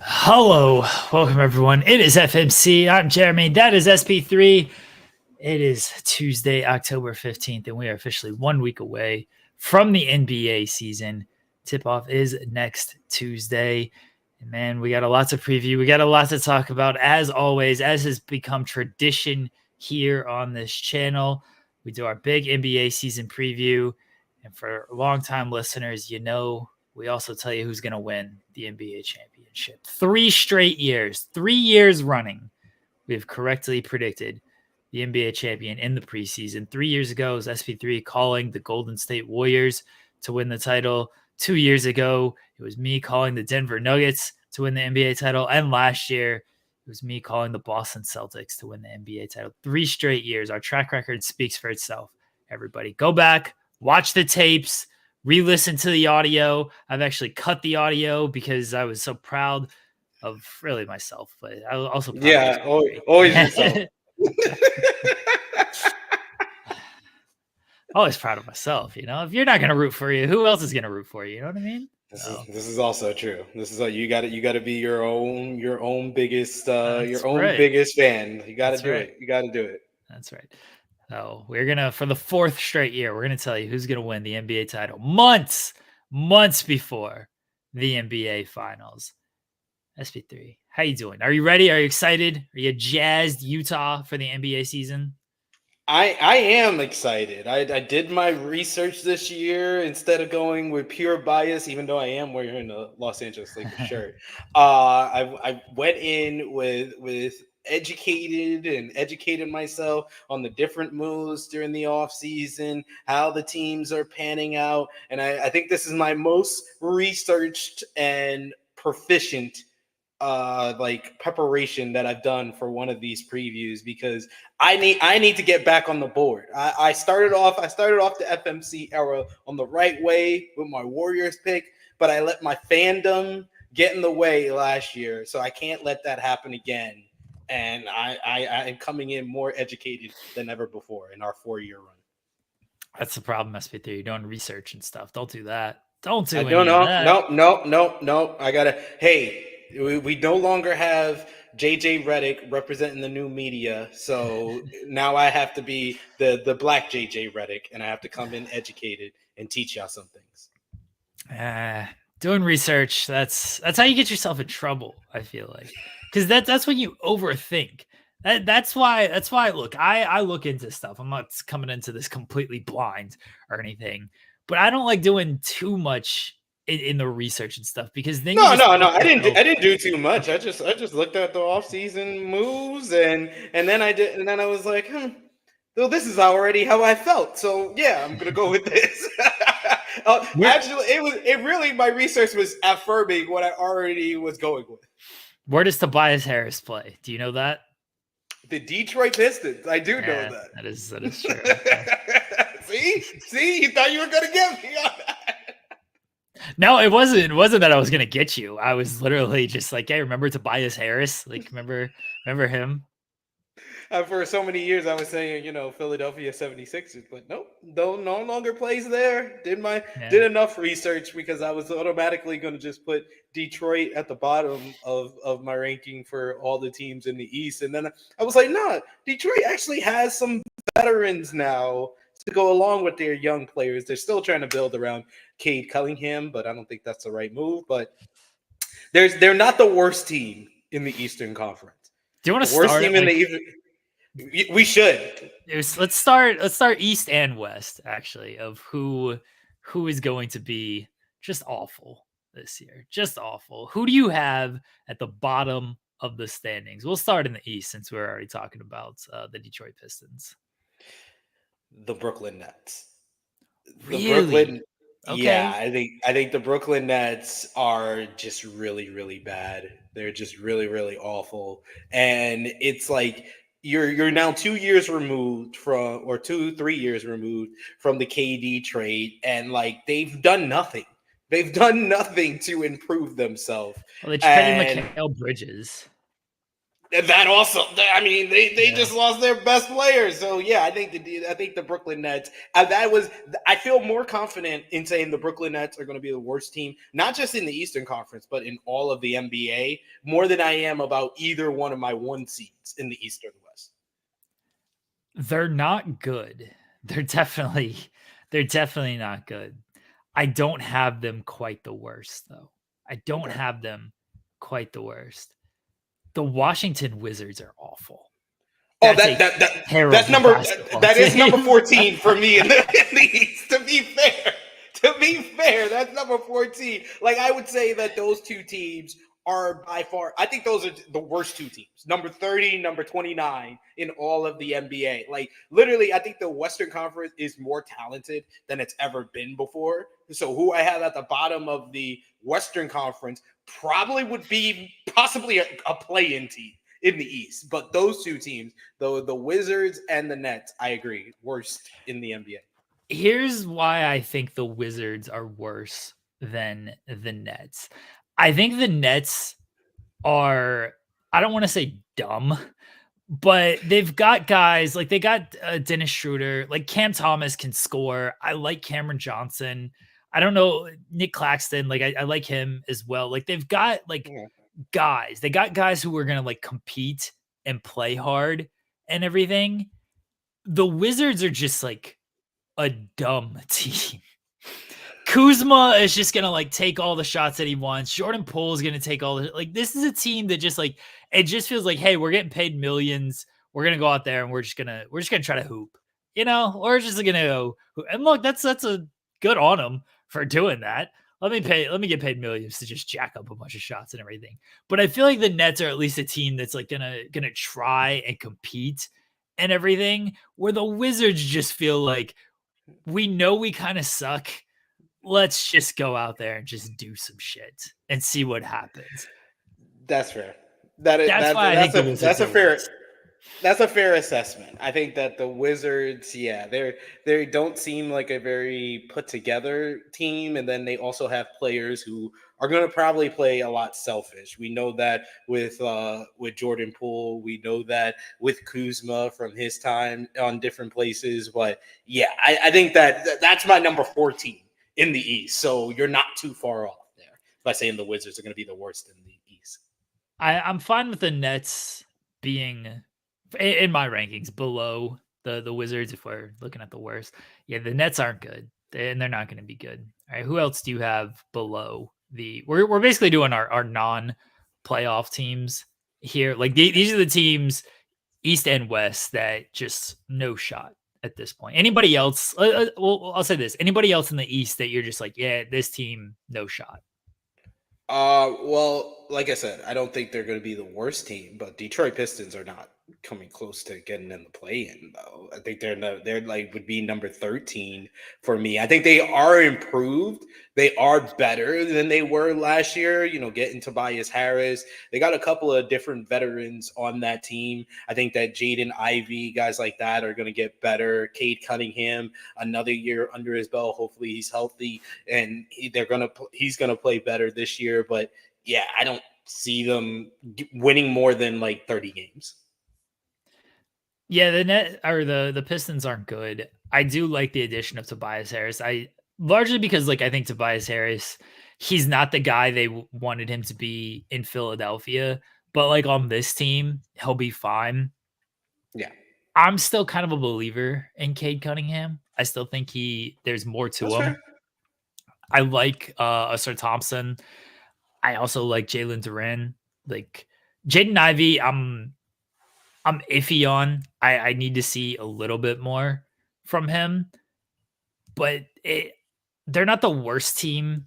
Hello, welcome everyone. It is FMC. I'm Jeremy. That is SP3. It is Tuesday, October 15th, and we are officially 1 week away from the NBA season. Tip-off is next Tuesday. And man, we got a lot to preview. We got a lot to talk about. As always, as has become tradition here on this channel, we do our big NBA season preview. And for longtime listeners, you know we also tell you who's going to win the NBA championship. 3 straight years, 3 years running, we have correctly predicted the NBA champion in the preseason. 3 years ago, it was SP3 calling the Golden State Warriors to win the title. 2 years ago, it was me calling the Denver Nuggets to win the NBA title. And last year, it was me calling the Boston Celtics to win the NBA title. 3 straight years. Our track record speaks for itself. Everybody, go back, watch the tapes, re-listen to the audio. I've actually cut the audio because I was so proud of really myself, but I was also proud of always yourself. Always proud of myself. You know, if you're not going to root for you, who else is going to root for you? You know what I mean? This is also true. This is you got to be your own biggest biggest fan. You got to do it. You got to do it. That's right. So we're gonna, for the 4th straight year, we're gonna tell you who's gonna win the NBA title months before the NBA finals. SP3, how you doing? Are you ready? Are you excited? Are you jazzed, Utah, for the NBA season? I am excited. I did my research this year instead of going with pure bias, even though I am wearing a Los Angeles Lakers shirt. I went in with educated myself on the different moves during the offseason, how the teams are panning out. And I think this is my most researched and proficient preparation that I've done for one of these previews, because I need to get back on the board. I started off the FMC era on the right way with my Warriors pick, but I let my fandom get in the way last year, so I can't let that happen again. And I am coming in more educated than ever before in our 4-year run. That's the problem, SP3. You're doing research and stuff. Don't do that. Don't do I any don't know. of that. No. I gotta. Hey, we no longer have JJ Redick representing the new media, so now I have to be the black JJ Redick, and I have to come in educated and teach y'all some things. Doing research, that's how you get yourself in trouble, I feel like, because that's when you overthink. That's why look, I look into stuff. I'm not coming into this completely blind or anything, but I don't like doing too much in the research and stuff, because then no. I didn't do too much. I just looked at the offseason moves, and then I was like, well, this is already how I felt. So yeah, I'm gonna go with this. Actually, it really, my research was affirming what I already was going with. Where does Tobias Harris play? Do you know that? The Detroit Pistons. I do know that. That is true. See, you thought you were gonna get me on that. No, it wasn't that I was gonna get you. I was literally just like, hey, remember Tobias Harris? Like, remember him? For so many years, I was saying, Philadelphia 76ers, but nope, no longer plays there. Did enough research, because I was automatically going to just put Detroit at the bottom of my ranking for all the teams in the East. And then I was like, nah, Detroit actually has some veterans now to go along with their young players. They're still trying to build around Cade Cunningham, but I don't think that's the right move. But they're not the worst team in the Eastern Conference. Do you want to start worst team in the We should. Let's start East and West, actually, of who is going to be just awful this year. Just awful. Who do you have at the bottom of the standings? We'll start in the East, since we're already talking about the Detroit Pistons. The Brooklyn Nets. Really? Okay. Yeah, I think the Brooklyn Nets are just really, really bad. They're just really, really awful. And it's like, you're now 2 years removed from, or 3 years removed from the KD trade, and like they've done nothing. They've done nothing to improve themselves. Well, they traded Mikal Bridges. That also, I mean, they just lost their best players. So yeah, I think the Brooklyn Nets. I feel more confident in saying the Brooklyn Nets are going to be the worst team, not just in the Eastern Conference, but in all of the NBA, more than I am about either one of my one seeds in the East or the West. They're not good. They're definitely not good. I don't have them quite the worst though. I don't Okay. have them quite the worst. The Washington Wizards are awful. Oh, That's a that's terrible number basketball that is number team. 14 for me in the East. To be fair, that's number 14. Like I would say that those two teams are by far. I think those are the worst two teams. Number 30, number 29 in all of the NBA. Like literally, I think the Western Conference is more talented than it's ever been before. So who I have at the bottom of the Western Conference probably would be possibly a play-in team in the East. But those two teams, the Wizards and the Nets, I agree, worst in the NBA. Here's why I think the Wizards are worse than the Nets. I think the Nets are, I don't want to say dumb, but they've got guys like they got Dennis Schroeder, like Cam Thomas can score. I like Cameron Johnson. I don't know Nick Claxton, like I like him as well. Like they've got like Yeah. guys, they got guys who are gonna like compete and play hard and everything. The Wizards are just like a dumb team. Kuzma is just gonna like take all the shots that he wants. Jordan Poole is gonna take all the like. This is a team that just like it just feels like, hey, we're getting paid millions. We're gonna go out there and we're just gonna try to hoop. You know, we're just gonna go. And look, that's a good on them for doing that. Let me get paid millions to just jack up a bunch of shots and everything. But I feel like the Nets are at least a team that's like gonna try and compete and everything. Where the Wizards just feel like we know we kind of suck, let's just go out there and just do some shit and see what happens. That's fair. That is, That's why I think the that's Wizards a are fair worse. That's a fair assessment. I think that the Wizards, yeah, they don't seem like a very put together team, and then they also have players who are going to probably play a lot selfish. We know that with Jordan Poole, we know that with Kuzma from his time on different places. But yeah, I think that's my number 14 in the East. So you're not too far off there by saying the Wizards are going to be the worst in the East. I'm fine with the Nets being in my rankings below the Wizards if we're looking at the worst. Yeah, the Nets aren't good. And they're not going to be good. All right, who else do you have below the we're basically doing our non-playoff teams here. Like these are the teams East and West that just no shot at this point. Anybody else? Well, I'll say this: anybody else in the East that you're just like, yeah, this team, no shot. Well, like I said, I don't think they're going to be the worst team, but Detroit Pistons are not coming close to getting in the play-in though. I think they're like would be number 13 for me. I think they are improved. They are better than they were last year. You know, getting Tobias Harris. They got a couple of different veterans on that team. I think that Jaden Ivey, guys like that, are going to get better. Cade Cunningham, another year under his belt. Hopefully, he's healthy and he's gonna play better this year. But yeah, I don't see them winning more than like 30 games. Yeah, the net or the Pistons aren't good. I do like the addition of Tobias Harris. I largely because like I think Tobias Harris, he's not the guy they wanted him to be in Philadelphia, but like on this team, he'll be fine. Yeah, I'm still kind of a believer in Cade Cunningham. I still think there's more to that's him. fair. I like Sir Thompson. I also like Jalen Duran. Like Jaden Ivey, I'm iffy on. I need to see a little bit more from him, but they're not the worst team.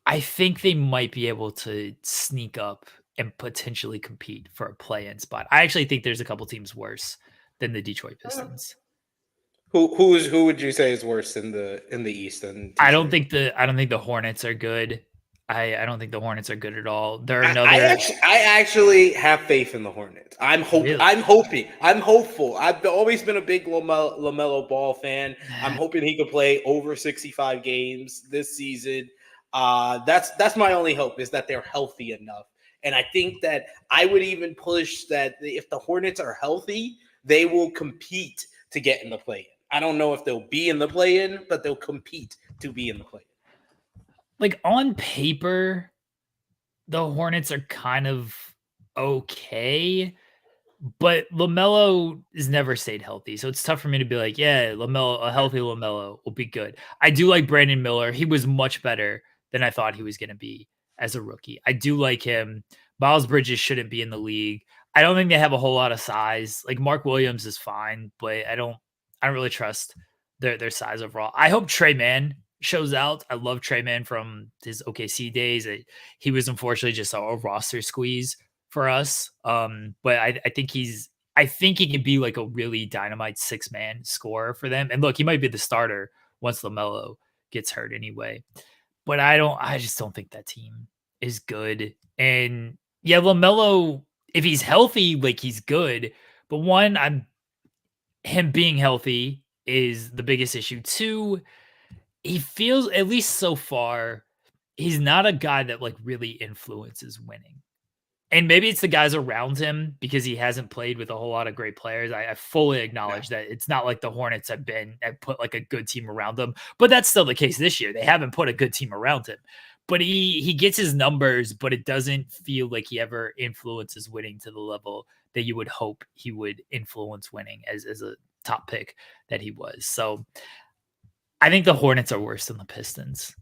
I think they might be able to sneak up and potentially compete for a play-in spot. I actually think there's a couple teams worse than the Detroit Pistons. Who would you say is worse in the East than Detroit? I don't think the Hornets are good. I don't think the Hornets are good at all. They're I another actually have faith in the Hornets. really. I'm hoping. I'm hopeful. I've always been a big LaMelo Ball fan. I'm hoping he could play over 65 games this season. That's my only hope is that they're healthy enough And I think that I would even push that if the Hornets are healthy, they will compete to get in the play-in. I don't know if they'll be in the play-in, but they'll compete to be in the play-in. Like on paper, the Hornets are kind of okay, but LaMelo has never stayed healthy, so it's tough for me to be like, "Yeah, LaMelo, a healthy LaMelo will be good." I do like Brandon Miller. He was much better than I thought he was gonna be as a rookie. I do like him. Miles Bridges shouldn't be in the league. I don't think they have a whole lot of size. Like, Mark Williams is fine, but I don't really trust their size overall. I hope Trey Mann shows out. I love Trey Mann from his OKC days. He was unfortunately just a roster squeeze for us. But I think he can be like a really dynamite 6-man scorer for them. And look, he might be the starter once LaMelo gets hurt anyway. But I just don't think that team is good. And yeah, LaMelo, if he's healthy, like he's good. But one, him being healthy is the biggest issue. Two, he feels, at least so far, he's not a guy that like really influences winning. And maybe it's the guys around him because he hasn't played with a whole lot of great players. I fully acknowledge that it's not like the Hornets have put like a good team around them, but that's still the case this year. They haven't put a good team around him. But he gets his numbers, but it doesn't feel like he ever influences winning to the level that you would hope he would influence winning as a top pick that he was. So I think the Hornets are worse than the Pistons.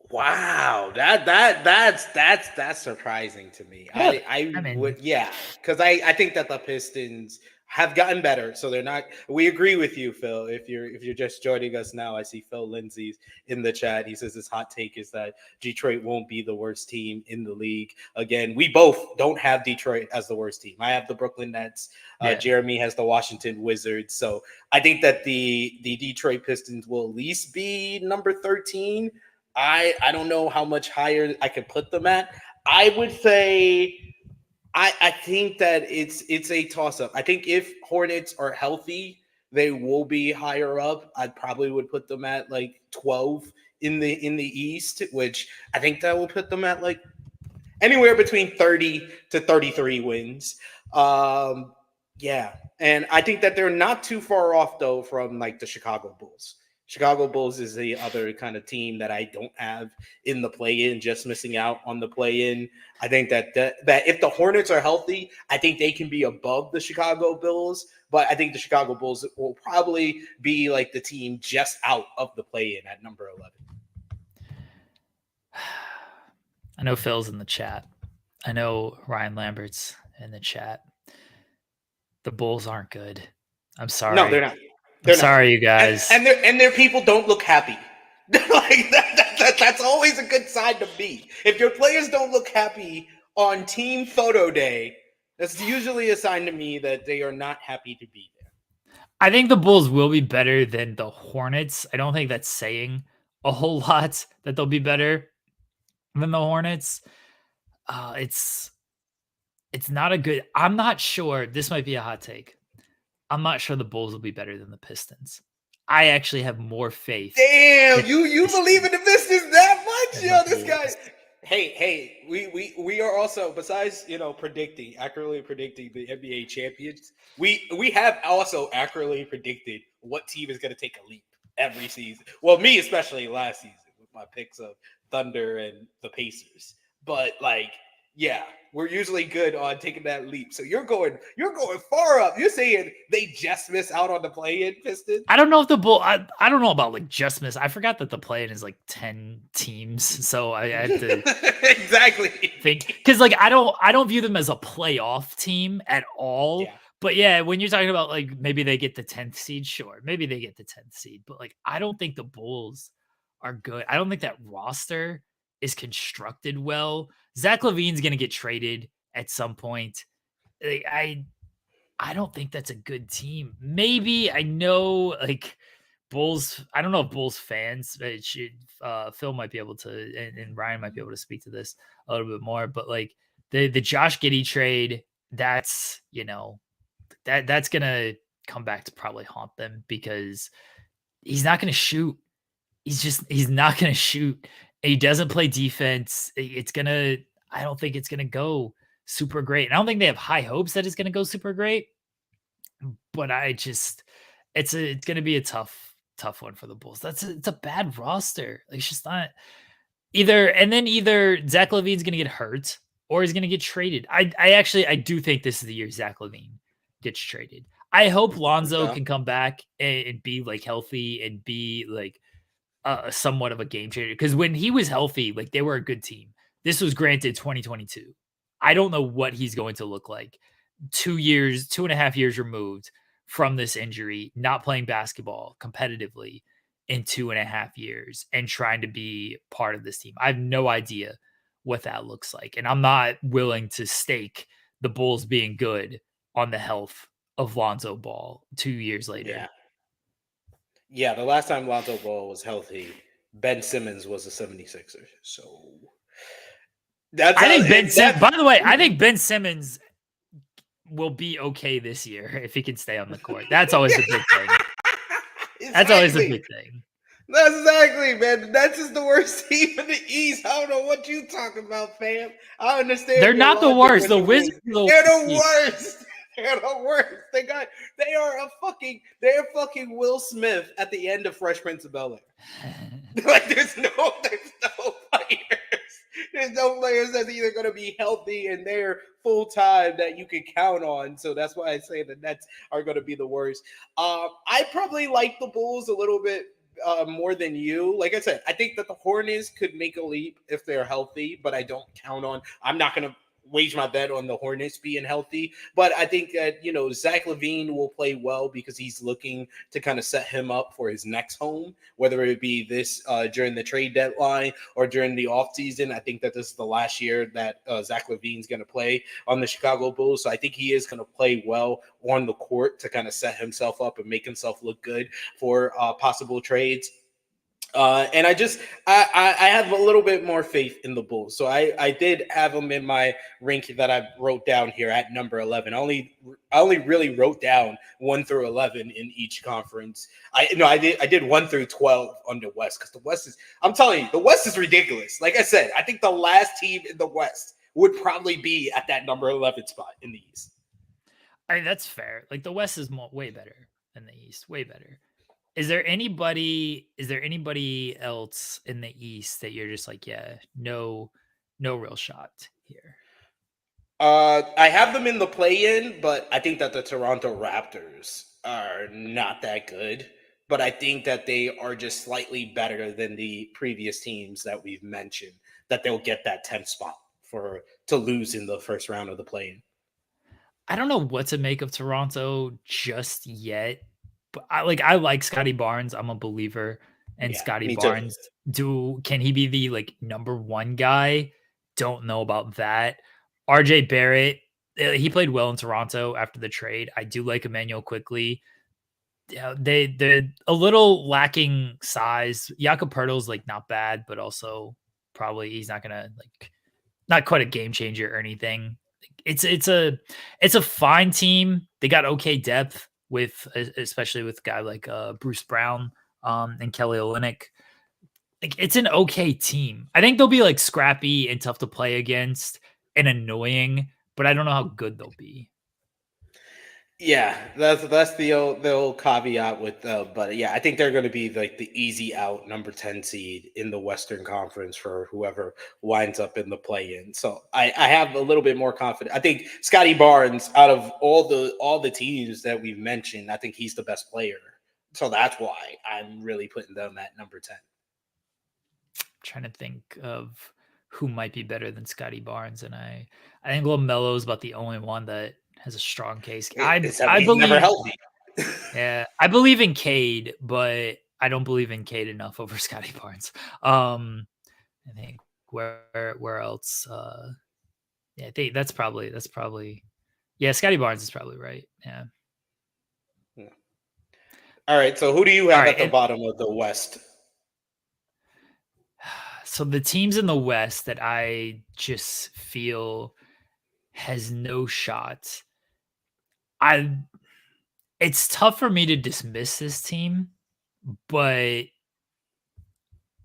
Wow, that's surprising to me. Really? I I mean, would, yeah, because I think that the Pistons have gotten better, so they're not. We agree with you, Phil. If you're just joining us now, I see Phil Lindsay's in the chat. He says his hot take is that Detroit won't be the worst team in the league. Again, we both don't have Detroit as the worst team. I have the Brooklyn Nets. yeah. Jeremy has the Washington Wizards. So I think that the Detroit Pistons will at least be number 13. I don't know how much higher I could put them at. I would say I think that it's a toss up. I think if Hornets are healthy, they will be higher up. I probably would put them at like 12 in the East, which I think that will put them at like anywhere between 30 to 33 wins. Yeah, and I think that they're not too far off though from like the Chicago Bulls. Chicago Bulls is the other kind of team that I don't have in the play-in, just missing out on the play-in. I think that if the Hornets are healthy, I think they can be above the Chicago Bulls, but I think the Chicago Bulls will probably be like the team just out of the play-in at number 11. I know Phil's in the chat. I know Ryan Lambert's in the chat. The Bulls aren't good. I'm sorry. No, they're not. I'm sorry, you guys. And their people don't look happy. Like that's always a good sign to me. If your players don't look happy on team photo day, that's usually a sign to me that they are not happy to be there. I think the Bulls will be better than the Hornets. I don't think that's saying a whole lot that they'll be better than the Hornets. It's not a good. I'm not sure. This might be a hot take. I'm not sure the Bulls will be better than the Pistons. I actually have more faith. Damn, you believe in the Pistons that much? Yo, this guy. Hey, we are also, besides accurately predicting the NBA champions, we have also accurately predicted what team is going to take a leap every season. Well, me especially last season with my picks of Thunder and the Pacers. But like, yeah, we're usually good on taking that leap. So you're going far up. You're saying they just miss out on the play-in, Pistons? I don't know if the Bull. I don't know about like just miss. I forgot that the play-in is like 10 teams, so I had to exactly think, because like I don't view them as a playoff team at all. Yeah. But yeah, when you're talking about like maybe they get the 10th seed, sure, maybe they get the 10th seed, but like I don't think the Bulls are good. I don't think that roster is constructed well. Zach LaVine's going to get traded at some point. Like, I don't think that's a good team. Maybe, I know like Bulls. I don't know if Bulls fans, Phil might be able to, and Ryan might be able to speak to this a little bit more. But like the Josh Giddey trade, that's that's gonna come back to probably haunt them because he's not gonna shoot. He's not gonna shoot. He doesn't play defense. It's gonna. I don't think it's going to go super great. And I don't think they have high hopes that it's going to go super great, but it's going to be a tough one for the Bulls. It's a bad roster. Like, it's just not either Zach LaVine's going to get hurt or he's going to get traded. I do think this is the year Zach LaVine gets traded. I hope Lonzo can come back and be like healthy and be like somewhat of a game changer, because when he was healthy, like, they were a good team. This was granted 2022. I don't know what he's going to look like 2.5 years removed from this injury, not playing basketball competitively in 2.5 years and trying to be part of this team. I have no idea what that looks like. And I'm not willing to stake the Bulls being good on the health of Lonzo Ball 2 years later. Yeah. Yeah, the last time Lonzo Ball was healthy, Ben Simmons was a 76er. So that's I think Ben Simmons, by the way, I think Ben Simmons will be okay this year if he can stay on the court. That's always the big thing. Exactly. That's always the big thing. That's exactly, man. That's just the worst team in the East. I don't know what you talking about, fam. I understand. They're not the worst. The Wizards. They're the worst. They're the worst. They're fucking Will Smith at the end of Fresh Prince of Bel-Air. Like, there's no players. There's no players that's either going to be healthy and they're full time that you can count on. So that's why I say the Nets are going to be the worst. I probably like the Bulls a little bit more than you. Like I said, I think that the Hornets could make a leap if they're healthy, but I don't count on. I'm not going to wage my bet on the Hornets being healthy, but I think that, Zach LaVine will play well because he's looking to kind of set him up for his next home, whether it be this during the trade deadline or during the offseason. I think that this is the last year that Zach LaVine's going to play on the Chicago Bulls. So I think he is going to play well on the court to kind of set himself up and make himself look good for possible trades. And I have a little bit more faith in the Bulls. So I did have them in my rank that I wrote down here at number 11. I only really wrote down 1 through 11 in each conference. I did 1 through 12 on the West, because the West I'm telling you, the West is ridiculous. Like I said, I think the last team in the West would probably be at that number 11 spot in the East. I mean, that's fair. Like, the West is way better than the East, way better. Is there anybody else in the East that you're just like, yeah, no real shot here? I have them in the play-in, but I think that the Toronto Raptors are not that good. But I think that they are just slightly better than the previous teams that we've mentioned, that they'll get that 10th spot to lose in the first round of the play-in. I don't know what to make of Toronto just yet. But I like Scotty Barnes. I'm a believer in Scotty Barnes. Can he be the number one guy? Don't know about that. RJ Barrett, he played well in Toronto after the trade. I do like Emmanuel Quickly. Yeah, they're a little lacking size. Jakob Poeltl's not bad, but also probably he's not gonna not quite a game changer or anything. It's a fine team. They got okay depth, especially with a guy like Bruce Brown and Kelly Olynyk. It's an okay team. I think they'll be scrappy and tough to play against and annoying, but I don't know how good they'll be. Yeah, that's the old caveat with but yeah, I think they're going to be the easy out number 10 seed in the Western Conference for whoever winds up in the play-in. So I have a little bit more confidence. I think Scotty Barnes, out of all the teams that we've mentioned, I think he's the best player. So that's why I'm really putting them at number 10. I'm trying to think of who might be better than Scotty Barnes, and I think LaMelo's about the only one that has a strong case. I believe never healthy. Yeah, I believe in Cade, but I don't believe in Cade enough over Scotty Barnes. I think where else? Yeah, I think that's probably yeah. Scotty Barnes is probably right. Yeah. All right. So who do you have at the bottom of the West? So the teams in the West that I just feel has no shot. It's tough for me to dismiss this team, but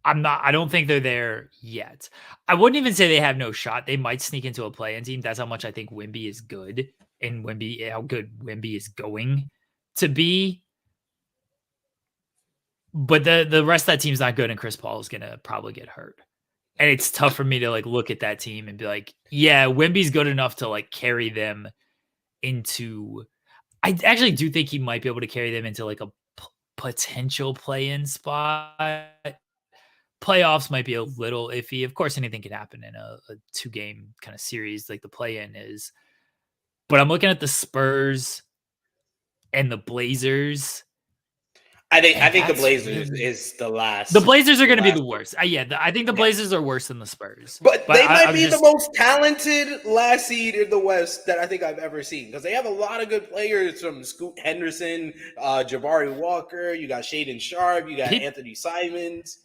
I don't think they're there yet. I wouldn't even say they have no shot. They might sneak into a play-in team. That's how much I think Wemby is good, and how good Wemby is going to be. But the rest of that team's not good, and Chris Paul is gonna probably get hurt. And it's tough for me to like look at that team and be like, yeah, Wemby's good enough to like carry them into. I actually do think he might be able to carry them into like a potential play-in spot. Playoffs might be a little iffy. Of course, anything can happen in a 2-game kind of series like the play-in is. But I'm looking at the Spurs and the Blazers. I think the Blazers is the last. The Blazers are going to be the worst. I think the Blazers are worse than the Spurs. But they might be the most talented last seed in the West that I think I've ever seen, because they have a lot of good players, from Scoot Henderson, Jabari Walker. You got Shaedon Sharpe. You got Anthony Simons.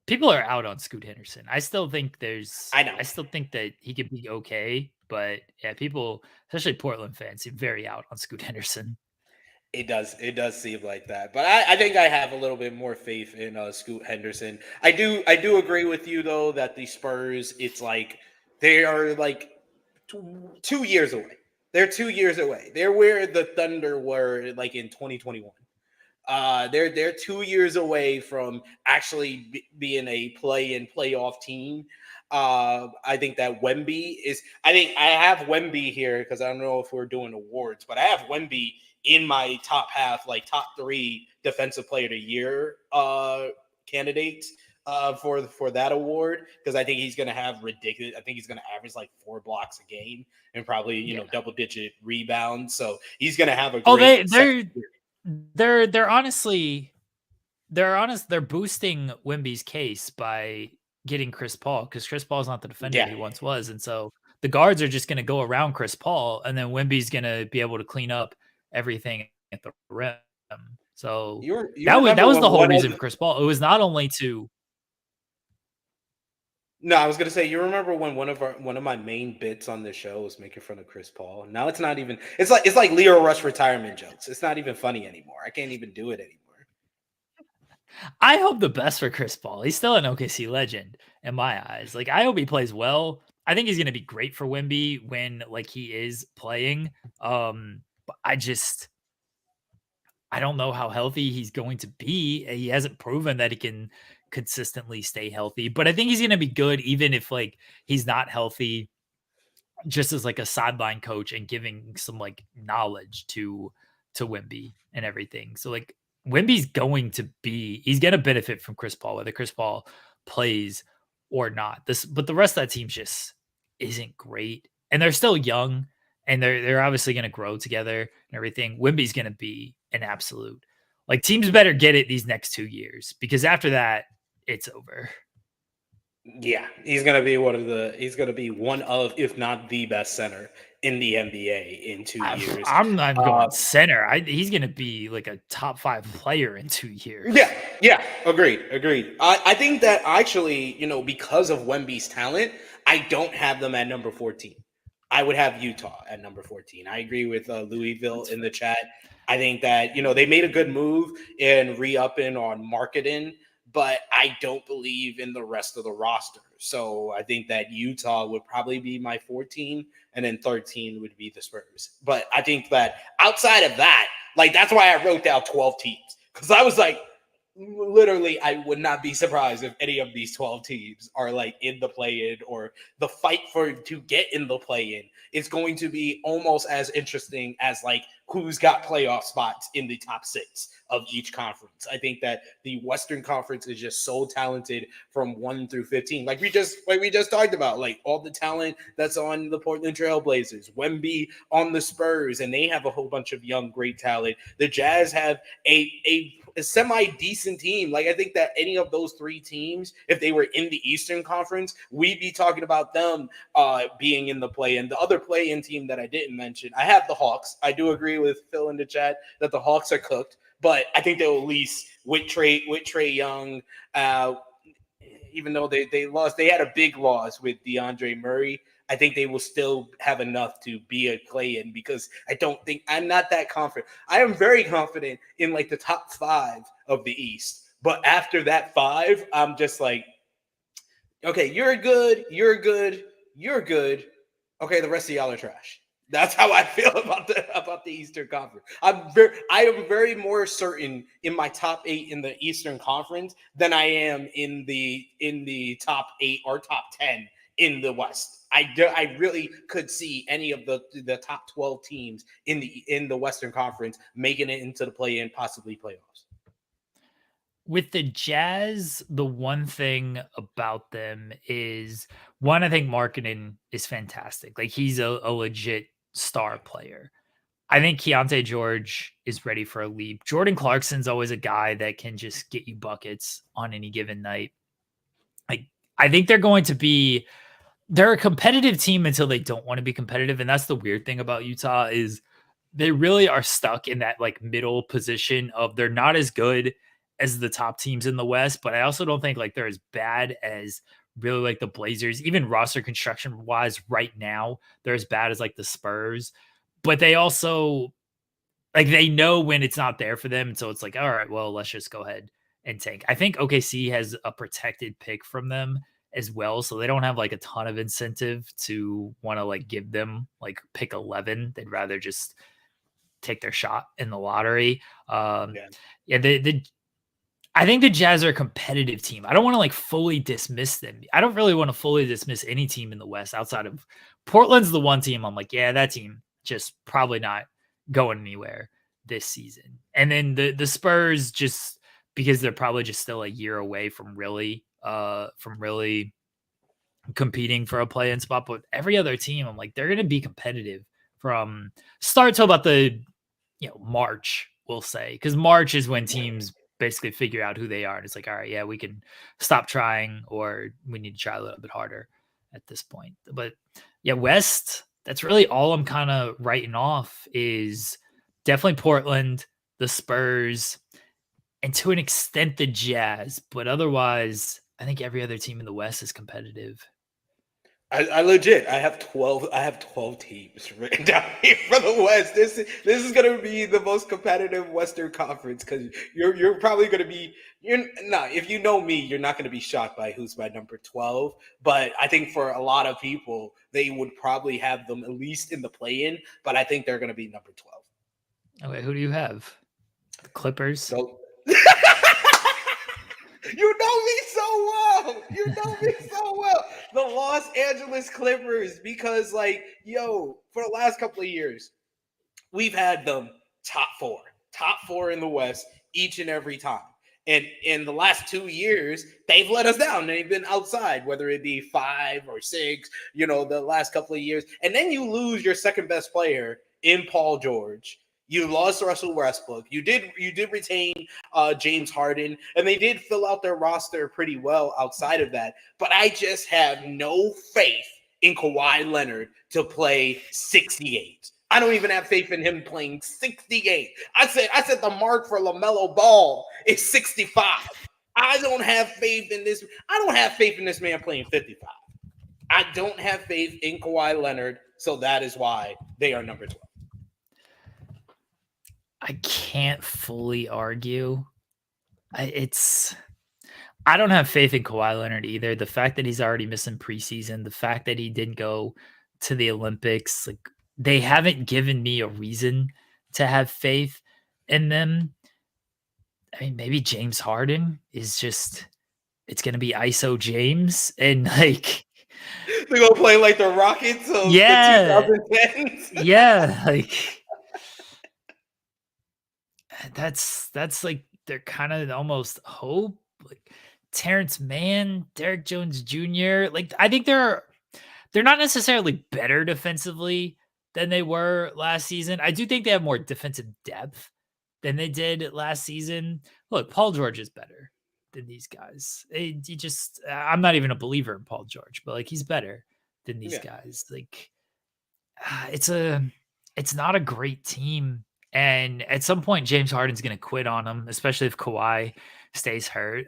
People are out on Scoot Henderson. I still think I know. I still think that he could be okay, but yeah, people, especially Portland fans, seem very out on Scoot Henderson. It does seem like that, but I think I have a little bit more faith in Scoot Henderson. I do agree with you though that the Spurs, it's like they are like 2 years away. They're 2 years away. They're where the Thunder were like in 2021. They're 2 years away from actually being a play-in playoff team. I think that Wemby is. I think I have Wemby here because I don't know if we're doing awards, but I have Wemby in my top half, like top 3 defensive player of the year candidates for that award, because I think he's going to have ridiculous. I think he's going to average like 4 blocks a game and probably double-digit rebounds. So he's going to have a great. They're honestly, they're boosting Wemby's case by getting Chris Paul, because Chris Paul's not the defender he once was, and so the guards are just going to go around Chris Paul, and then Wemby's going to be able to clean up everything at the rim. So that was the whole reason for Chris Paul. It was not only to. No, I was gonna say, you remember when one of my main bits on the show was making fun of Chris Paul? Now it's not even. It's like Leo Rush retirement jokes. It's not even funny anymore. I can't even do it anymore. I hope the best for Chris Paul. He's still an OKC legend in my eyes. Like, I hope he plays well. I think he's going to be great for Wemby when like he is playing. But I don't know how healthy he's going to be. He hasn't proven that he can consistently stay healthy, but I think he's going to be good even if like he's not healthy, just as like a sideline coach and giving some like knowledge to Wemby and everything. So like Wemby's he's going to benefit from Chris Paul, whether Chris Paul plays or not. But the rest of that team just isn't great, and they're still young, and they're obviously going to grow together and everything. Wemby's going to be an absolute, like, teams better get it these next 2 years, because after that it's over. Yeah, he's gonna be one of, if not the best center in the NBA in 2 years. I'm not going center. He's gonna be like a top 5 player in 2 years. Yeah, agreed. I think that actually, because of Wemby's talent, I don't have them at number 14. I would have Utah at number 14. I agree with Louisville in the chat. I think that, they made a good move in re-upping on marketing, but I don't believe in the rest of the roster. So I think that Utah would probably be my 14, and then 13 would be the Spurs. But I think that outside of that, like, that's why I wrote down 12 teams, because I was like, literally, I would not be surprised if any of these 12 teams are like in the play-in, or the fight to get in the play-in is going to be almost as interesting as like who's got playoff spots in the top 6 of each conference. I think that the Western Conference is just so talented from 1 through 15. Like we just talked about, like all the talent that's on the Portland Trail Blazers, Wemby on the Spurs, and they have a whole bunch of young, great talent. The Jazz have a semi-decent team. Like, I think that any of those 3 teams, if they were in the Eastern Conference, we'd be talking about them being in the play-in. The other play-in team that I didn't mention, I have the Hawks. I do agree with Phil in the chat that the Hawks are cooked, but I think they'll at least, with Trae Young, even though they lost, they had a big loss with DeAndre Murray. I think they will still have enough to be a play-in, because I'm not that confident. I am very confident in like the top 5 of the East, But after that 5, I'm just like, okay, you're good, you're good, you're good. Okay, the rest of y'all are trash. That's how I feel about the Eastern Conference. I am very more certain in my top 8 in the Eastern Conference than I am in the top 8 or top 10 in the West. I really could see any of the top 12 teams in the Western Conference making it into the play-in, possibly playoffs. With the Jazz, the one thing about them is one, I think marketing is fantastic. Like he's a legit star player. I think Keontae George is ready for a leap. Jordan Clarkson's always a guy that can just get you buckets on any given night. Like I think they're a competitive team until they don't want to be competitive. And that's the weird thing about Utah is they really are stuck in that like middle position of they're not as good as the top teams in the West, but I also don't think like they're as bad as really like the Blazers, even roster construction wise right now, they're as bad as like the Spurs, but they also like they know when it's not there for them. And so it's like, all right, well, let's just go ahead and tank. I think OKC has a protected pick from them as well. So they don't have like a ton of incentive to want to like give them like pick 11. They'd rather just take their shot in the lottery. Yeah. Yeah, I think the Jazz are a competitive team. I don't want to like fully dismiss them. I don't really want to fully dismiss any team in the West outside of Portland's the one team I'm like, yeah, that team just probably not going anywhere this season. And then the Spurs just because they're probably just still a year away from really competing for a play-in spot. But every other team, I'm like, they're going to be competitive from start till about the March, we'll say, because March is when teams basically figure out who they are, and it's like, all right, yeah, we can stop trying, or we need to try a little bit harder at this point. But yeah, West, that's really all I'm kind of writing off is definitely Portland, the Spurs, and to an extent the Jazz, but otherwise, I think every other team in the West is competitive. I legit I have 12 teams written down here for the West. This is gonna be the most competitive Western Conference because you're probably gonna be if you know me, you're not gonna be shocked by who's my number 12. But I think for a lot of people, they would probably have them at least in the play-in, but I think they're gonna be number 12. Okay, who do you have? The Clippers. So you know me so well. You know me so well. The Los Angeles Clippers, because for the last couple of years, we've had them top four in the West each and every time. And in the last 2 years, they've let us down. They've been outside, whether it be 5 or 6, the last couple of years. And then you lose your second best player in Paul George. You lost Russell Westbrook. You did retain James Harden, and they did fill out their roster pretty well outside of that. But I just have no faith in Kawhi Leonard to play 68. I don't even have faith in him playing 68. I said the mark for LaMelo Ball is 65. I don't have faith in this. I don't have faith in this man playing 55. I don't have faith in Kawhi Leonard, so that is why they are number 12. I can't fully argue. I don't have faith in Kawhi Leonard either. The fact that he's already missing preseason, the fact that he didn't go to the Olympics, like they haven't given me a reason to have faith in them. I mean, maybe James Harden is just it's gonna be ISO James and like they're gonna play like the Rockets of the 2010s. Yeah, like that's like they're kind of almost hope. Like Terrence Mann, Derek Jones Jr. Like I think they're not necessarily better defensively than they were last season. I do think they have more defensive depth than they did last season. Look, Paul George is better than these guys. I'm not even a believer in Paul George, but like he's better than these guys. Like it's not a great team. And at some point, James Harden's going to quit on him, especially if Kawhi stays hurt.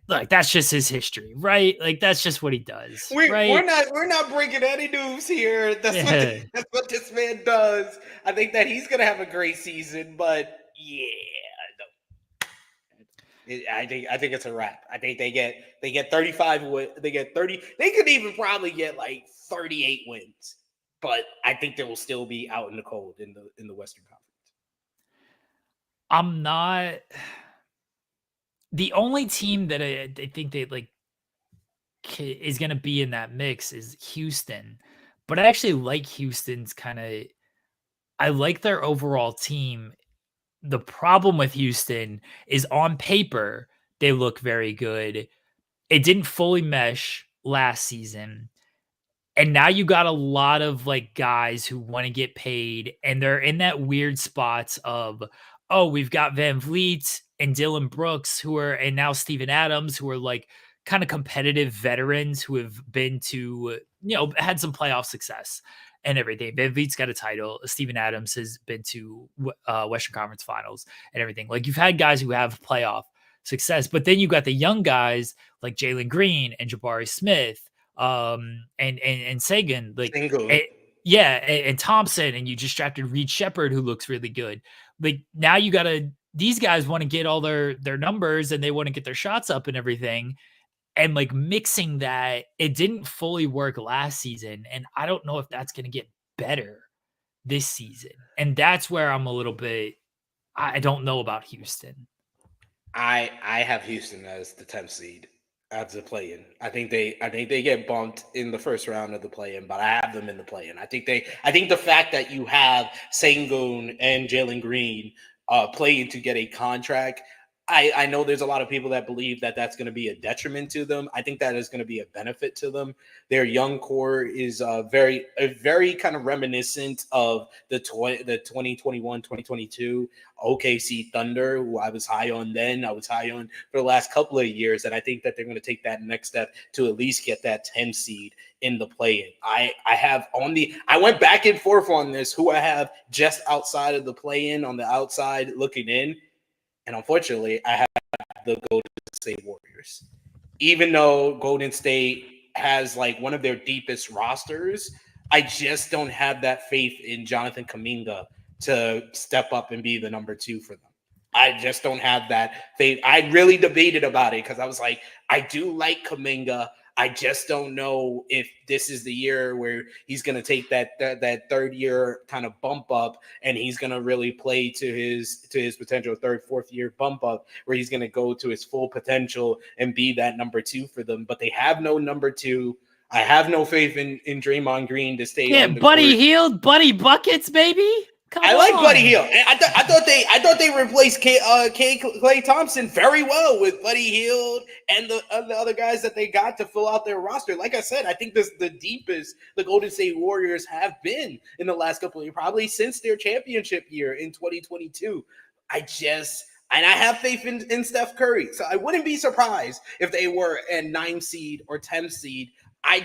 Like that's just his history, right? Like that's just what he does. Right? We're not breaking any news here. That's what this man does. I think that he's going to have a great season, but I think it's a wrap. I think they get 35. They get 30. They could even probably get like 38 wins, but I think they will still be out in the cold in the Western Conference. I'm not the only team that I think they like is going to be in that mix is Houston, but I actually like Houston's kind of. I like their overall team. The problem with Houston is on paper they look very good. It didn't fully mesh last season. And now you got a lot of like guys who want to get paid, and they're in that weird spots of, oh, we've got Van Vliet and Dylan Brooks and now Steven Adams, who are like kind of competitive veterans who have been to, had some playoff success and everything. Van Vliet's got a title. Steven Adams has been to Western Conference Finals and everything. Like you've had guys who have playoff success, but then you got the young guys like Jalen Green and Jabari Smith and Sagan, like and Thompson, and you just drafted Reed Shepherd, who looks really good. Like now these guys want to get all their numbers and they want to get their shots up and everything. And like mixing that, it didn't fully work last season. And I don't know if that's gonna get better this season. And that's where I'm a little bit I don't know about Houston. I have Houston as the 10th seed as the play-in. I think they get bumped in the first round of the play-in, but I have them in the play-in. I think the fact that you have Sengun and Jalen Green playing to get a contract. I know there's a lot of people that believe that that's going to be a detriment to them. I think that is going to be a benefit to them. Their young core is very kind of reminiscent of the 2021, 2022 OKC Thunder, who I was high on then. I was high on for the last couple of years. And I think that they're going to take that next step to at least get that 10 seed in the play-in. I went back and forth on this, who I have just outside of the play-in on the outside looking in. And unfortunately, I have the Golden State Warriors. Even though Golden State has like one of their deepest rosters, I just don't have that faith in Jonathan Kuminga to step up and be the number 2 for them. I just don't have that faith. I really debated about it because I was like, I do like Kuminga. I just don't know if this is the year where he's going to take that third year kind of bump up, and he's going to really play to his potential third, fourth year bump up, where he's going to go to his full potential and be that number 2 for them. But they have no number 2. I have no faith in Draymond Green to stay on the Buddy court. Hield, Buddy Buckets, baby. I like Buddy Hield. I thought they replaced Klay Thompson very well with Buddy Hield and the other guys that they got to fill out their roster. Like I said, I think this is the deepest the Golden State Warriors have been in the last couple of years, probably since their championship year in 2022. I have faith in Steph Curry, so I wouldn't be surprised if they were a 9 seed or 10 seed. I'm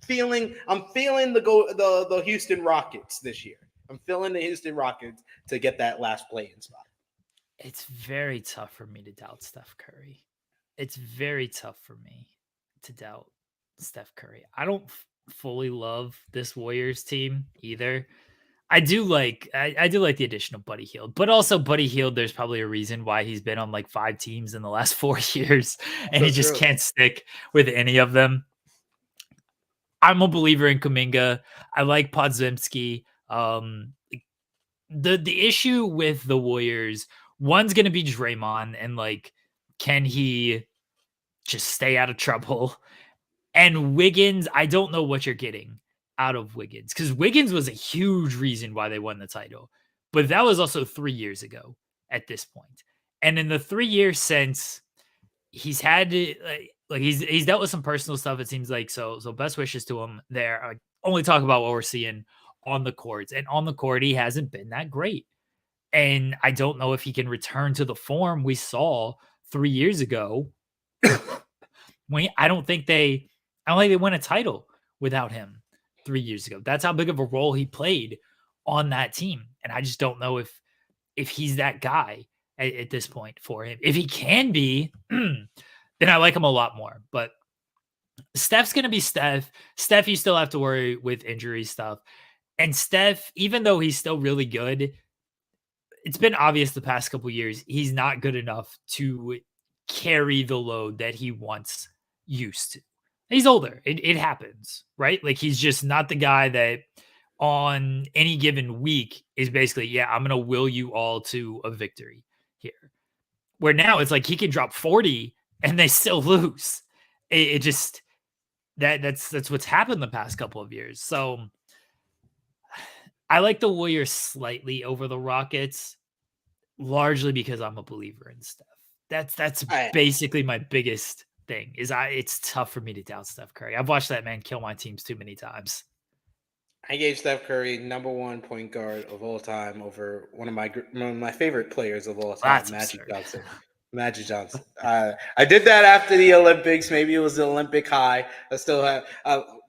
feeling the Houston Rockets this year. I'm feeling the Houston Rockets to get that last play-in spot. It's very tough for me to doubt Steph Curry. It's very tough for me to doubt Steph Curry. I don't fully love this Warriors team either. I do like the addition of Buddy Hield, but also Buddy Hield, there's probably a reason why he's been on like 5 teams in the last 4 years, and he just can't stick with any of them. I'm a believer in Kuminga. I like Podziemski. The issue with the Warriors, one's going to be Draymond, and like, can he just stay out of trouble? And Wiggins, I don't know what you're getting out of Wiggins, because Wiggins was a huge reason why they won the title, but that was also 3 years ago at this point. And in the 3 years since, he's had to, like he's dealt with some personal stuff, it seems like. So best wishes to him there. I only talk about what we're seeing on the courts, and on the court he hasn't been that great. And I don't know if he can return to the form we saw 3 years ago. I don't think they won a title without him 3 years ago. That's how big of a role he played on that team. And I just don't know if he's that guy at this point for him. If he can be, then I like him a lot more. But Steph's going to be Steph. Steph, you still have to worry with injury stuff. And Steph, even though he's still really good, it's been obvious the past couple years he's not good enough to carry the load that he once used to. He's older. It happens, right? Like he's just not the guy that on any given week is basically, yeah, I'm gonna will you all to a victory here. Where now it's like he can drop 40 and they still lose. It just that's what's happened the past couple of years. So I like the Warriors slightly over the Rockets, largely because I'm a believer in Steph. That's basically my biggest thing. It's tough for me to doubt Steph Curry. I've watched that man kill my teams too many times. I gave Steph Curry #1 point guard of all time over one of my favorite players of all time, That's Magic absurd. Johnson. Magic Johnson. I did that after the Olympics. Maybe it was the Olympic high. I still have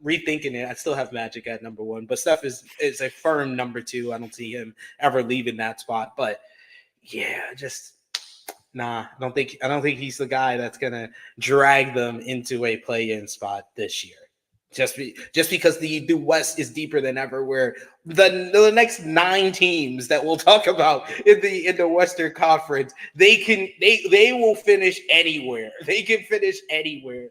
rethinking it. I still have Magic at #1, but Steph is a firm #2. I don't see him ever leaving that spot. But yeah, just nah. I don't think he's the guy that's gonna drag them into a play-in spot this year. Just because the West is deeper than ever, where the next 9 teams that we'll talk about in the Western Conference, they will finish anywhere. They can finish anywhere